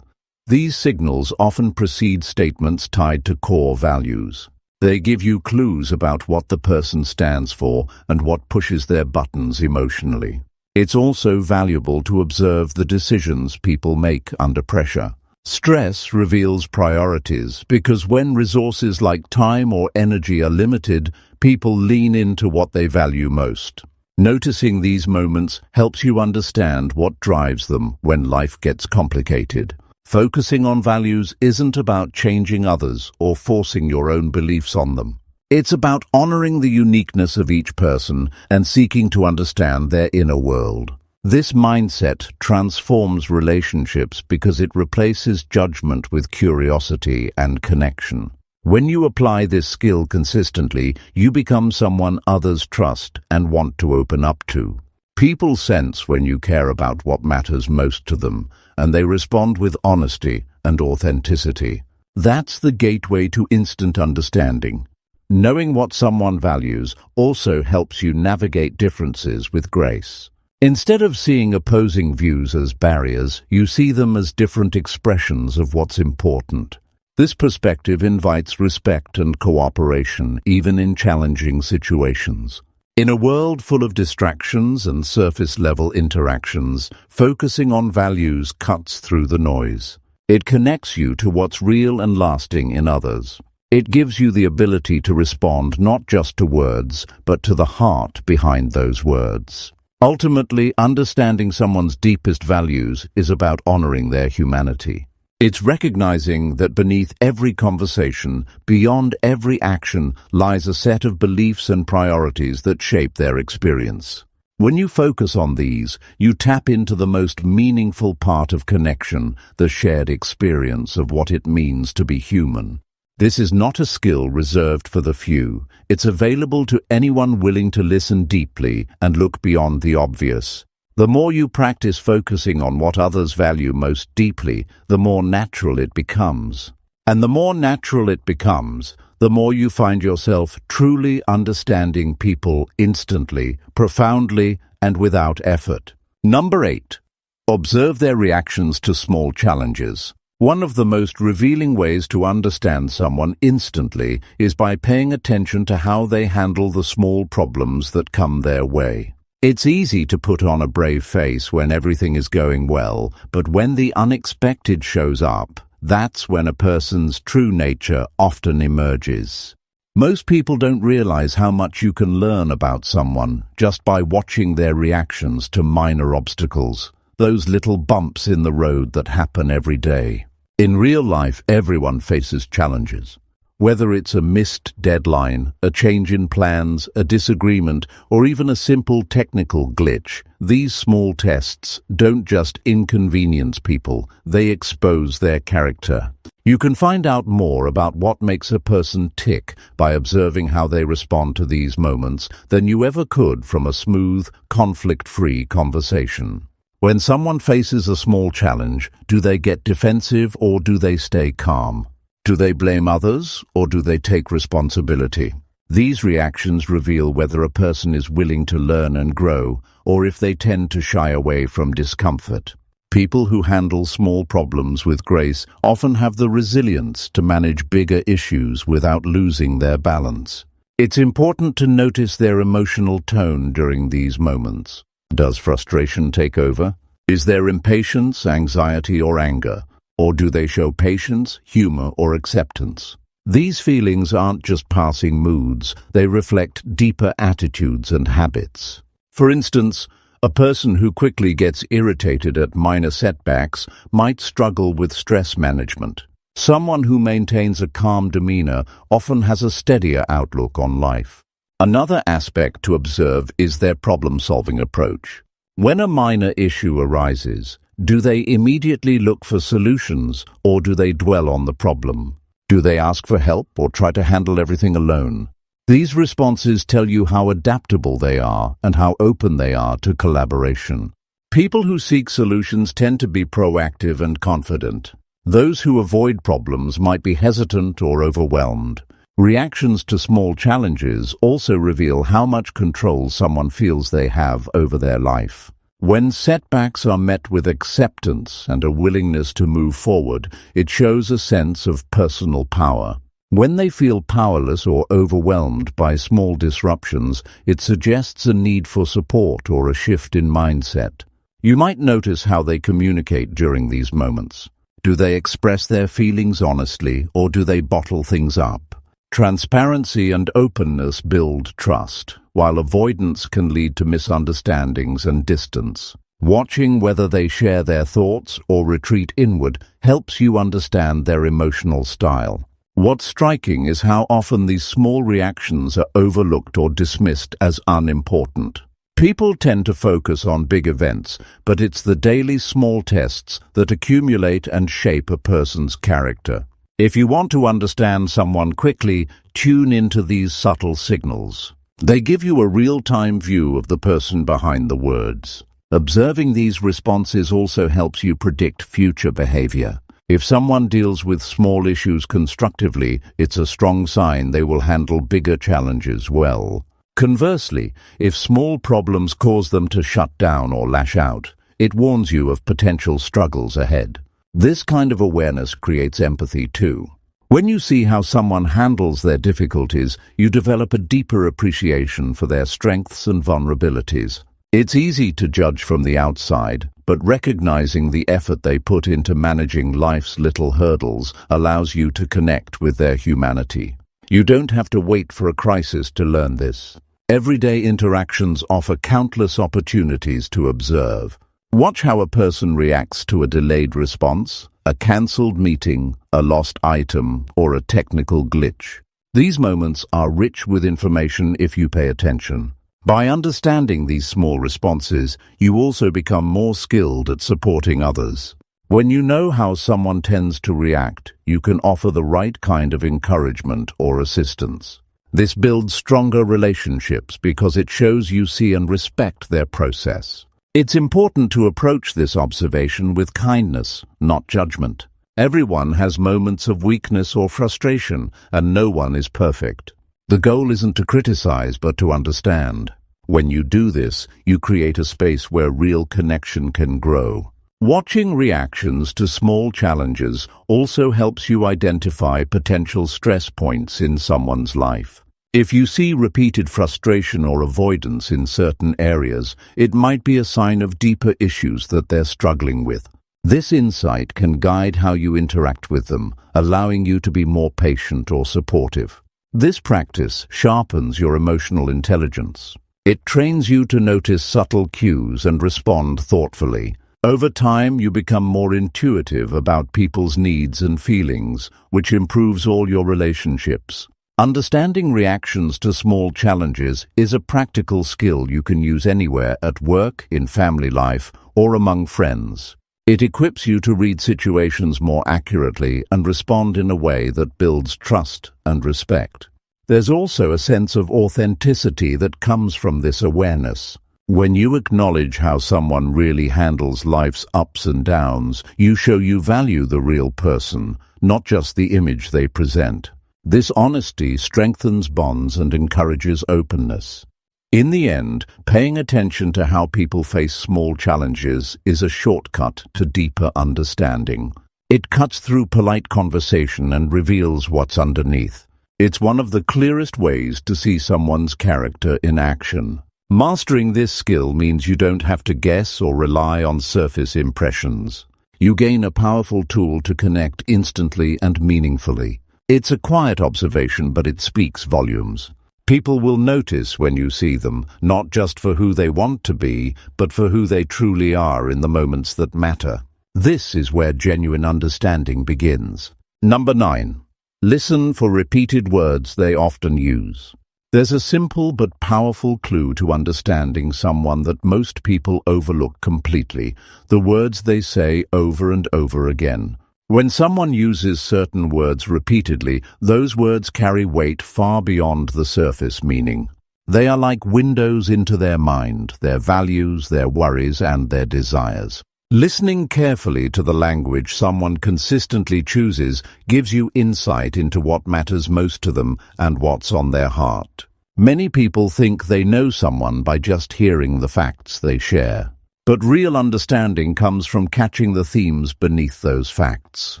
These signals often precede statements tied to core values. They give you clues about what the person stands for and what pushes their buttons emotionally. It's also valuable to observe the decisions people make under pressure. Stress reveals priorities because when resources like time or energy are limited, people lean into what they value most. Noticing these moments helps you understand what drives them when life gets complicated. Focusing on values isn't about changing others or forcing your own beliefs on them. It's about honoring the uniqueness of each person and seeking to understand their inner world. This mindset transforms relationships because it replaces judgment with curiosity and connection. When you apply this skill consistently, you become someone others trust and want to open up to. People sense when you care about what matters most to them, and they respond with honesty and authenticity. That's the gateway to instant understanding. Knowing what someone values also helps you navigate differences with grace. Instead of seeing opposing views as barriers, you see them as different expressions of what's important. This perspective invites respect and cooperation, even in challenging situations. In a world full of distractions and surface-level interactions, focusing on values cuts through the noise. It connects you to what's real and lasting in others. It gives you the ability to respond not just to words, but to the heart behind those words. Ultimately, understanding someone's deepest values is about honoring their humanity. It's recognizing that beneath every conversation, beyond every action, lies a set of beliefs and priorities that shape their experience. When you focus on these, you tap into the most meaningful part of connection, the shared experience of what it means to be human. This is not a skill reserved for the few. It's available to anyone willing to listen deeply and look beyond the obvious. The more you practice focusing on what others value most deeply, the more natural it becomes. And the more natural it becomes, the more you find yourself truly understanding people instantly, profoundly, and without effort. Number 8. Observe their reactions to small challenges. One of the most revealing ways to understand someone instantly is by paying attention to how they handle the small problems that come their way. It's easy to put on a brave face when everything is going well, but when the unexpected shows up, that's when a person's true nature often emerges. Most people don't realize how much you can learn about someone just by watching their reactions to minor obstacles, those little bumps in the road that happen every day. In real life, everyone faces challenges. Whether it's a missed deadline, a change in plans, a disagreement, or even a simple technical glitch, these small tests don't just inconvenience people, they expose their character. You can find out more about what makes a person tick by observing how they respond to these moments than you ever could from a smooth, conflict-free conversation. When someone faces a small challenge, do they get defensive or do they stay calm? Do they blame others or do they take responsibility? These reactions reveal whether a person is willing to learn and grow, or if they tend to shy away from discomfort. People who handle small problems with grace often have the resilience to manage bigger issues without losing their balance. It's important to notice their emotional tone during these moments. Does frustration take over? Is there impatience, anxiety, or anger? Or do they show patience, humor, or acceptance? These feelings aren't just passing moods, they reflect deeper attitudes and habits. For instance, a person who quickly gets irritated at minor setbacks might struggle with stress management. Someone who maintains a calm demeanor often has a steadier outlook on life. Another aspect to observe is their problem-solving approach. When a minor issue arises, do they immediately look for solutions, or do they dwell on the problem? Do they ask for help or try to handle everything alone? These responses tell you how adaptable they are and how open they are to collaboration. People who seek solutions tend to be proactive and confident. Those who avoid problems might be hesitant or overwhelmed. Reactions to small challenges also reveal how much control someone feels they have over their life. When setbacks are met with acceptance and a willingness to move forward, it shows a sense of personal power. When they feel powerless or overwhelmed by small disruptions, it suggests a need for support or a shift in mindset. You might notice how they communicate during these moments. Do they express their feelings honestly, or do they bottle things up? Transparency and openness build trust, while avoidance can lead to misunderstandings and distance. Watching whether they share their thoughts or retreat inward helps you understand their emotional style. What's striking is how often these small reactions are overlooked or dismissed as unimportant. People tend to focus on big events, but it's the daily small tests that accumulate and shape a person's character. If you want to understand someone quickly, tune into these subtle signals. They give you a real-time view of the person behind the words. Observing these responses also helps you predict future behavior. If someone deals with small issues constructively, it's a strong sign they will handle bigger challenges well. Conversely, if small problems cause them to shut down or lash out, it warns you of potential struggles ahead. This kind of awareness creates empathy too. When you see how someone handles their difficulties, you develop a deeper appreciation for their strengths and vulnerabilities. It's easy to judge from the outside, but recognizing the effort they put into managing life's little hurdles allows you to connect with their humanity. You don't have to wait for a crisis to learn this. Everyday interactions offer countless opportunities to observe. Watch how a person reacts to a delayed response, a cancelled meeting, a lost item, or a technical glitch. These moments are rich with information if you pay attention. By understanding these small responses, you also become more skilled at supporting others. When you know how someone tends to react, you can offer the right kind of encouragement or assistance. This builds stronger relationships because it shows you see and respect their process. It's important to approach this observation with kindness, not judgment. Everyone has moments of weakness or frustration, and no one is perfect. The goal isn't to criticize, but to understand. When you do this, you create a space where real connection can grow. Watching reactions to small challenges also helps you identify potential stress points in someone's life. If you see repeated frustration or avoidance in certain areas, it might be a sign of deeper issues that they're struggling with. This insight can guide how you interact with them, allowing you to be more patient or supportive. This practice sharpens your emotional intelligence. It trains you to notice subtle cues and respond thoughtfully. Over time, you become more intuitive about people's needs and feelings, which improves all your relationships. Understanding reactions to small challenges is a practical skill you can use anywhere at work, in family life, or among friends. It equips you to read situations more accurately and respond in a way that builds trust and respect. There's also a sense of authenticity that comes from this awareness. When you acknowledge how someone really handles life's ups and downs, you show you value the real person, not just the image they present. This honesty strengthens bonds and encourages openness. In the end, paying attention to how people face small challenges is a shortcut to deeper understanding. It cuts through polite conversation and reveals what's underneath. It's one of the clearest ways to see someone's character in action. Mastering this skill means you don't have to guess or rely on surface impressions. You gain a powerful tool to connect instantly and meaningfully. It's a quiet observation, but it speaks volumes. People will notice when you see them, not just for who they want to be, but for who they truly are in the moments that matter. This is where genuine understanding begins. Number 9. Listen for repeated words they often use. There's a simple but powerful clue to understanding someone that most people overlook completely: the words they say over and over again. When someone uses certain words repeatedly, those words carry weight far beyond the surface meaning. They are like windows into their mind, their values, their worries, and their desires. Listening carefully to the language someone consistently chooses gives you insight into what matters most to them and what's on their heart. Many people think they know someone by just hearing the facts they share. But real understanding comes from catching the themes beneath those facts.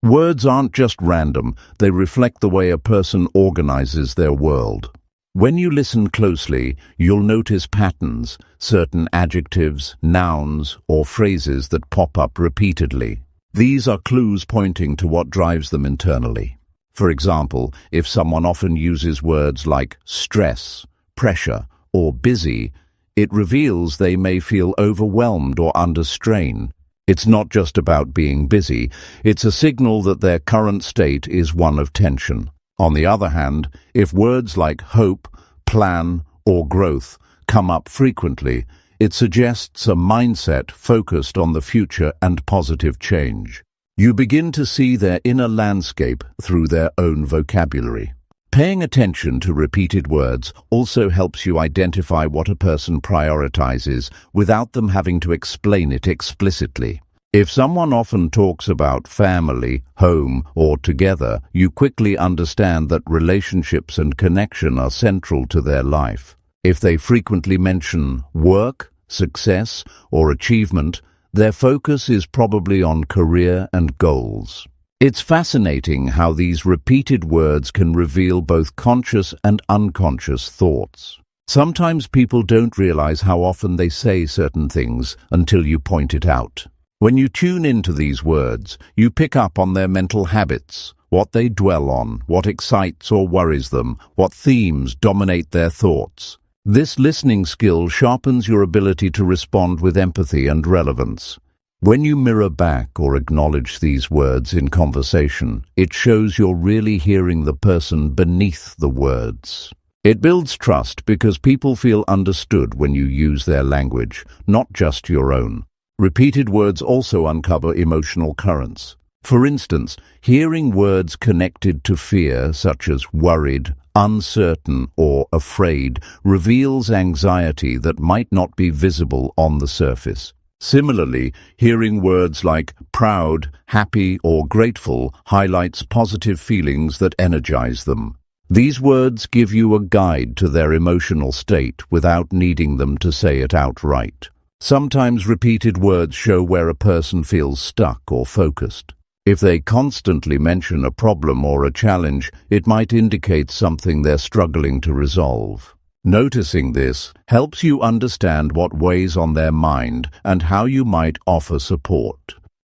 Words aren't just random, they reflect the way a person organizes their world. When you listen closely, you'll notice patterns, certain adjectives, nouns, or phrases that pop up repeatedly. These are clues pointing to what drives them internally. For example, if someone often uses words like stress, pressure, or busy, it reveals they may feel overwhelmed or under strain. It's not just about being busy, it's a signal that their current state is one of tension. On the other hand, if words like hope, plan, or growth come up frequently, it suggests a mindset focused on the future and positive change. You begin to see their inner landscape through their own vocabulary. Paying attention to repeated words also helps you identify what a person prioritizes without them having to explain it explicitly. If someone often talks about family, home, or together, you quickly understand that relationships and connection are central to their life. If they frequently mention work, success, or achievement, their focus is probably on career and goals. It's fascinating how these repeated words can reveal both conscious and unconscious thoughts. Sometimes people don't realize how often they say certain things until you point it out. When you tune into these words, you pick up on their mental habits, what they dwell on, what excites or worries them, what themes dominate their thoughts. This listening skill sharpens your ability to respond with empathy and relevance. When you mirror back or acknowledge these words in conversation, it shows you're really hearing the person beneath the words. It builds trust because people feel understood when you use their language, not just your own. Repeated words also uncover emotional currents. For instance, hearing words connected to fear, such as worried, uncertain, or afraid, reveals anxiety that might not be visible on the surface. Similarly, hearing words like proud, happy, or grateful highlights positive feelings that energize them. These words give you a guide to their emotional state without needing them to say it outright. Sometimes repeated words show where a person feels stuck or focused. If they constantly mention a problem or a challenge, it might indicate something they're struggling to resolve. Noticing this helps you understand what weighs on their mind and how you might offer support.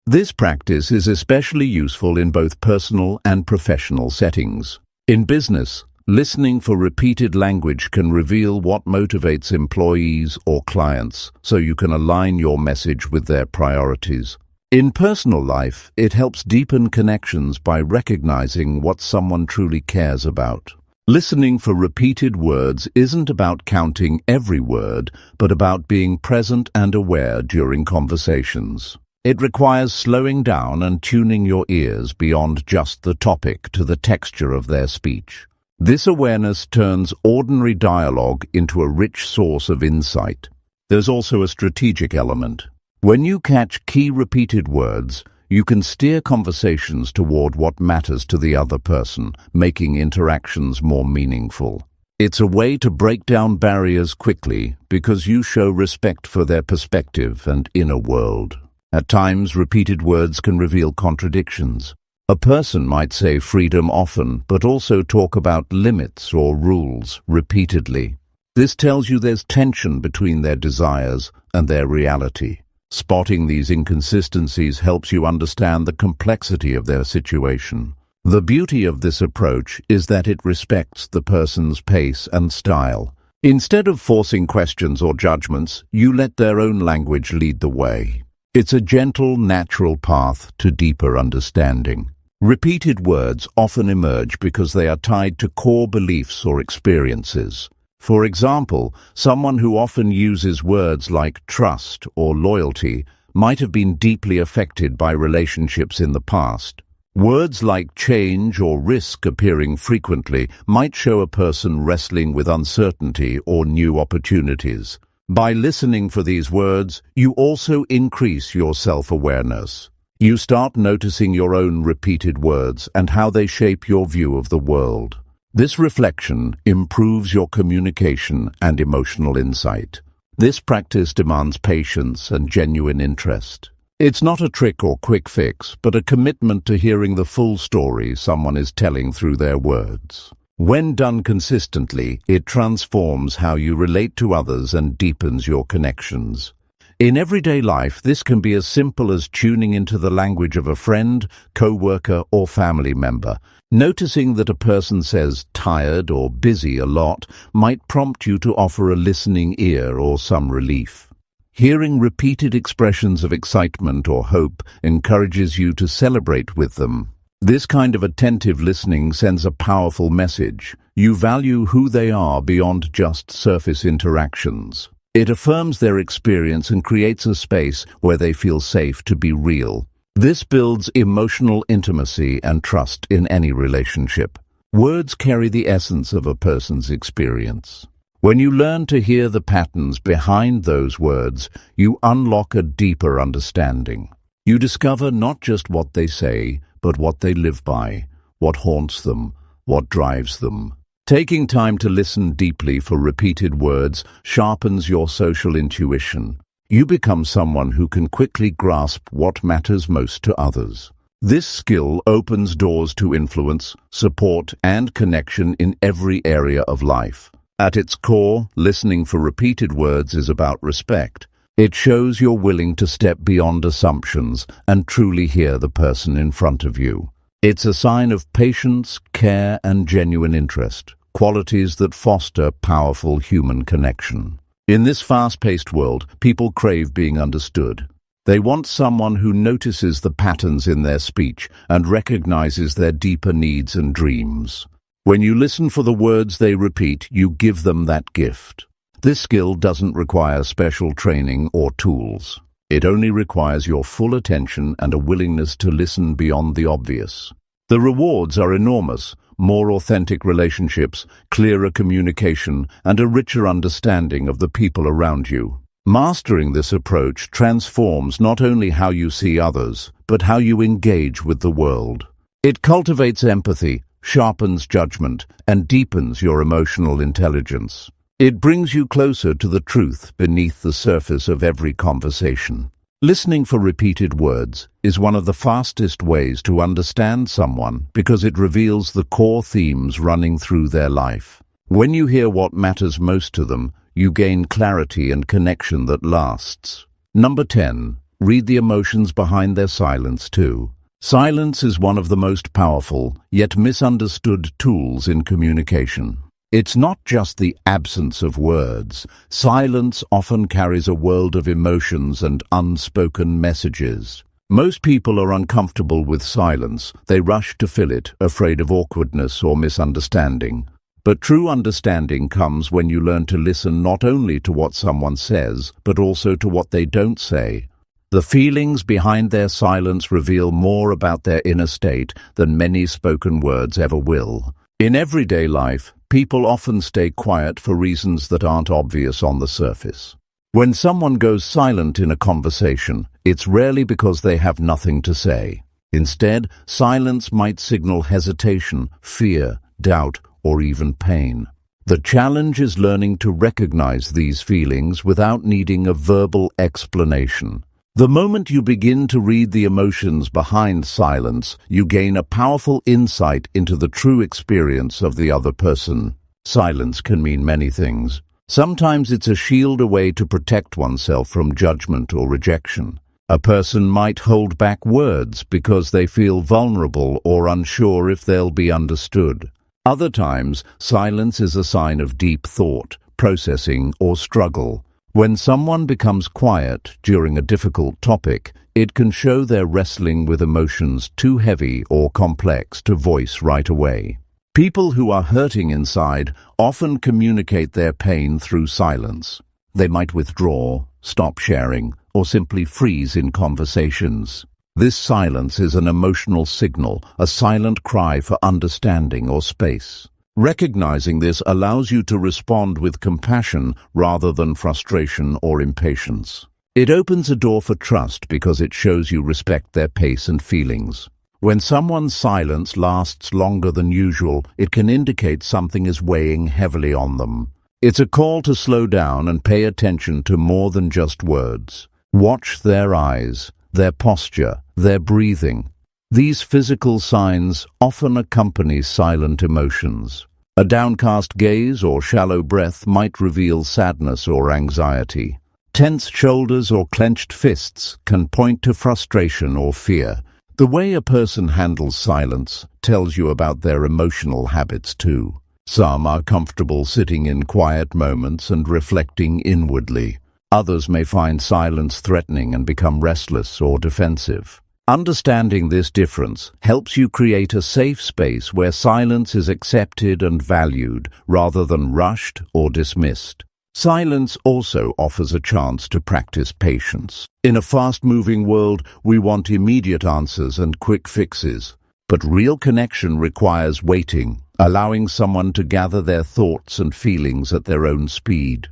This practice is especially useful in both personal and professional settings. In business, listening for repeated language can reveal what motivates employees or clients, so you can align your message with their priorities. In personal life, it helps deepen connections by recognizing what someone truly cares about. Listening for repeated words isn't about counting every word, but about being present and aware during conversations. It requires slowing down and tuning your ears beyond just the topic to the texture of their speech. This awareness turns ordinary dialogue into a rich source of insight. There's also a strategic element. When you catch key repeated words, you can steer conversations toward what matters to the other person, making interactions more meaningful. It's a way to break down barriers quickly because you show respect for their perspective and inner world. At times, repeated words can reveal contradictions. A person might say freedom often, but also talk about limits or rules repeatedly. This tells you there's tension between their desires and their reality. Spotting these inconsistencies helps you understand the complexity of their situation. The beauty of this approach is that it respects the person's pace and style. Instead of forcing questions or judgments, you let their own language lead the way. It's a gentle, natural path to deeper understanding. Repeated words often emerge because they are tied to core beliefs or experiences. For example, someone who often uses words like trust or loyalty might have been deeply affected by relationships in the past. Words like change or risk appearing frequently might show a person wrestling with uncertainty or new opportunities. By listening for these words, you also increase your self-awareness. You start noticing your own repeated words and how they shape your view of the world. This reflection improves your communication and emotional insight. This practice demands patience and genuine interest. It's not a trick or quick fix, but a commitment to hearing the full story someone is telling through their words. When done consistently, it transforms how you relate to others and deepens your connections. In everyday life, this can be as simple as tuning into the language of a friend, co-worker, or family member. Noticing that a person says tired or busy a lot might prompt you to offer a listening ear or some relief. Hearing repeated expressions of excitement or hope encourages you to celebrate with them. This kind of attentive listening sends a powerful message. You value who they are beyond just surface interactions. It affirms their experience and creates a space where they feel safe to be real. This builds emotional intimacy and trust in any relationship. Words carry the essence of a person's experience. When you learn to hear the patterns behind those words, you unlock a deeper understanding. You discover not just what they say, but what they live by, what haunts them, what drives them. Taking time to listen deeply for repeated words sharpens your social intuition. You become someone who can quickly grasp what matters most to others. This skill opens doors to influence, support, and connection in every area of life. At its core, listening for repeated words is about respect. It shows you're willing to step beyond assumptions and truly hear the person in front of you. It's a sign of patience, care, and genuine interest, qualities that foster powerful human connection. In this fast-paced world, people crave being understood. They want someone who notices the patterns in their speech and recognizes their deeper needs and dreams. When you listen for the words they repeat, you give them that gift. This skill doesn't require special training or tools. It only requires your full attention and a willingness to listen beyond the obvious. The rewards are enormous: more authentic relationships, clearer communication, and a richer understanding of the people around you. Mastering this approach transforms not only how you see others, but how you engage with the world. It cultivates empathy, sharpens judgment, and deepens your emotional intelligence. It brings you closer to the truth beneath the surface of every conversation. Listening for repeated words is one of the fastest ways to understand someone because it reveals the core themes running through their life. When you hear what matters most to them, you gain clarity and connection that lasts. Number 10. Read the emotions behind their silence too. Silence is one of the most powerful, yet misunderstood tools in communication. It's not just the absence of words. Silence often carries a world of emotions and unspoken messages. Most people are uncomfortable with silence. They rush to fill it, afraid of awkwardness or misunderstanding. But true understanding comes when you learn to listen not only to what someone says, but also to what they don't say. The feelings behind their silence reveal more about their inner state than many spoken words ever will. In everyday life, people often stay quiet for reasons that aren't obvious on the surface. When someone goes silent in a conversation, it's rarely because they have nothing to say. Instead, silence might signal hesitation, fear, doubt, or even pain. The challenge is learning to recognize these feelings without needing a verbal explanation. The moment you begin to read the emotions behind silence, you gain a powerful insight into the true experience of the other person. Silence can mean many things. Sometimes it's a shield, a way to protect oneself from judgment or rejection. A person might hold back words because they feel vulnerable or unsure if they'll be understood. Other times, silence is a sign of deep thought, processing, or struggle. When someone becomes quiet during a difficult topic, it can show they're wrestling with emotions too heavy or complex to voice right away. People who are hurting inside often communicate their pain through silence. They might withdraw, stop sharing, or simply freeze in conversations. This silence is an emotional signal, a silent cry for understanding or space. Recognizing this allows you to respond with compassion rather than frustration or impatience. It opens a door for trust because it shows you respect their pace and feelings. When someone's silence lasts longer than usual, it can indicate something is weighing heavily on them. It's a call to slow down and pay attention to more than just words. Watch their eyes, their posture, their breathing. These physical signs often accompany silent emotions. A downcast gaze or shallow breath might reveal sadness or anxiety. Tense shoulders or clenched fists can point to frustration or fear. The way a person handles silence tells you about their emotional habits too. Some are comfortable sitting in quiet moments and reflecting inwardly. Others may find silence threatening and become restless or defensive. Understanding this difference helps you create a safe space where silence is accepted and valued rather than rushed or dismissed. Silence also offers a chance to practice patience. In a fast-moving world, we want immediate answers and quick fixes. But real connection requires waiting, allowing someone to gather their thoughts and feelings at their own speed.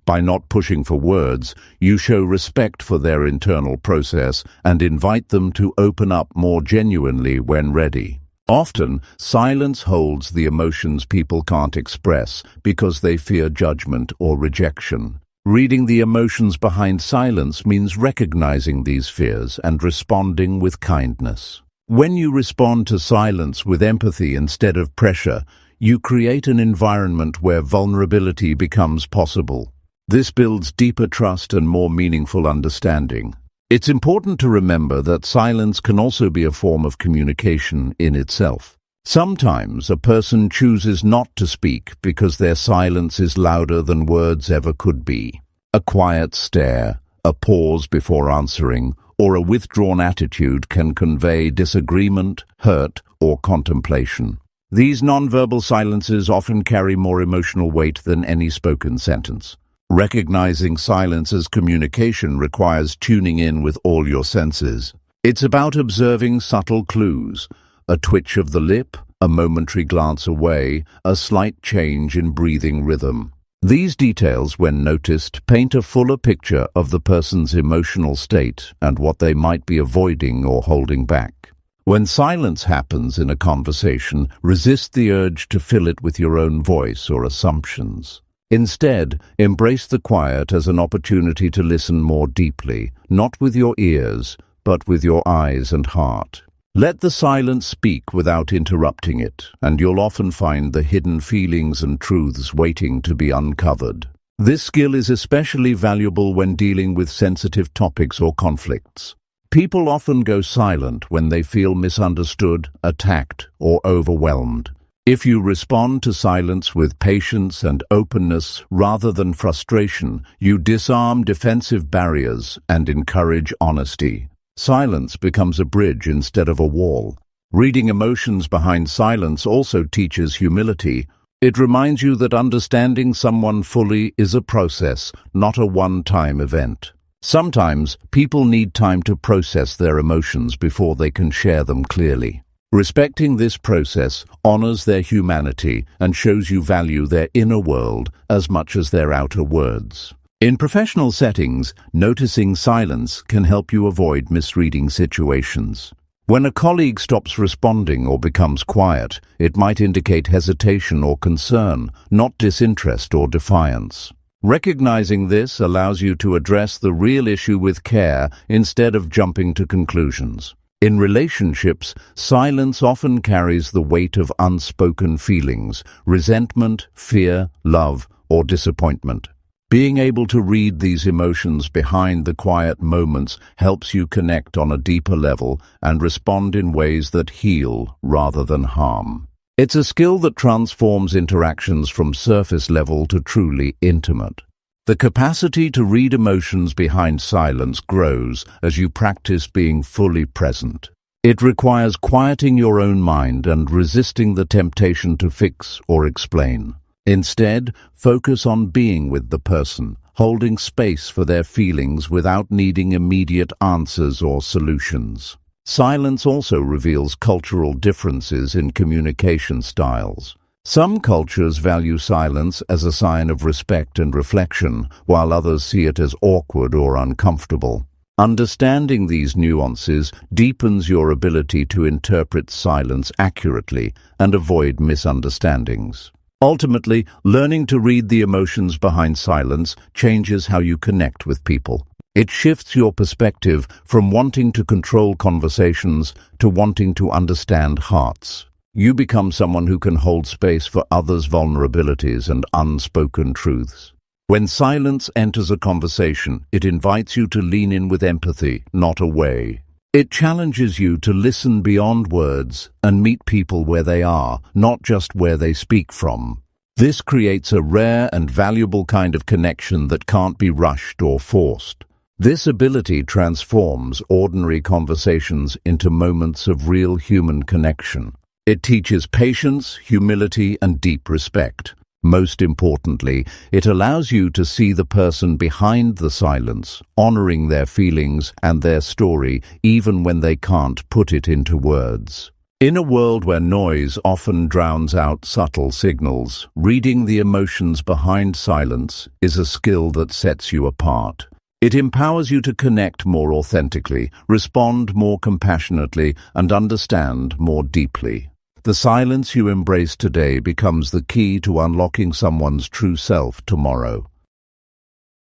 By not pushing for words, you show respect for their internal process and invite them to open up more genuinely when ready. Often, silence holds the emotions people can't express because they fear judgment or rejection. Reading the emotions behind silence means recognizing these fears and responding with kindness. When you respond to silence with empathy instead of pressure, you create an environment where vulnerability becomes possible. This builds deeper trust and more meaningful understanding. It's important to remember that silence can also be a form of communication in itself. Sometimes a person chooses not to speak because their silence is louder than words ever could be. A quiet stare, a pause before answering, or a withdrawn attitude can convey disagreement, hurt, or contemplation. These nonverbal silences often carry more emotional weight than any spoken sentence. Recognizing silence as communication requires tuning in with all your senses. It's about observing subtle clues, a twitch of the lip, a momentary glance away, a slight change in breathing rhythm. These details, when noticed, paint a fuller picture of the person's emotional state and what they might be avoiding or holding back. When silence happens in a conversation, resist the urge to fill it with your own voice or assumptions. Instead, embrace the quiet as an opportunity to listen more deeply, not with your ears, but with your eyes and heart. Let the silence speak without interrupting it, and you'll often find the hidden feelings and truths waiting to be uncovered. This skill is especially valuable when dealing with sensitive topics or conflicts. People often go silent when they feel misunderstood, attacked, or overwhelmed. If you respond to silence with patience and openness rather than frustration, you disarm defensive barriers and encourage honesty. Silence becomes a bridge instead of a wall. Reading emotions behind silence also teaches humility. It reminds you that understanding someone fully is a process, not a one-time event. Sometimes people need time to process their emotions before they can share them clearly. Respecting this process honors their humanity and shows you value their inner world as much as their outer words. In professional settings, noticing silence can help you avoid misreading situations. When a colleague stops responding or becomes quiet, it might indicate hesitation or concern, not disinterest or defiance. Recognizing this allows you to address the real issue with care instead of jumping to conclusions. In relationships, silence often carries the weight of unspoken feelings, resentment, fear, love, or disappointment. Being able to read these emotions behind the quiet moments helps you connect on a deeper level and respond in ways that heal rather than harm. It's a skill that transforms interactions from surface level to truly intimate. The capacity to read emotions behind silence grows as you practice being fully present. It requires quieting your own mind and resisting the temptation to fix or explain. Instead, focus on being with the person, holding space for their feelings without needing immediate answers or solutions. Silence also reveals cultural differences in communication styles. Some cultures value silence as a sign of respect and reflection, while others see it as awkward or uncomfortable. Understanding these nuances deepens your ability to interpret silence accurately and avoid misunderstandings. Ultimately, learning to read the emotions behind silence changes how you connect with people. It shifts your perspective from wanting to control conversations to wanting to understand hearts. You become someone who can hold space for others' vulnerabilities and unspoken truths. When silence enters a conversation, it invites you to lean in with empathy, not away. It challenges you to listen beyond words and meet people where they are, not just where they speak from. This creates a rare and valuable kind of connection that can't be rushed or forced. This ability transforms ordinary conversations into moments of real human connection. It teaches patience, humility, and deep respect. Most importantly, it allows you to see the person behind the silence, honoring their feelings and their story even when they can't put it into words. In a world where noise often drowns out subtle signals, reading the emotions behind silence is a skill that sets you apart. It empowers you to connect more authentically, respond more compassionately, and understand more deeply. The silence you embrace today becomes the key to unlocking someone's true self tomorrow.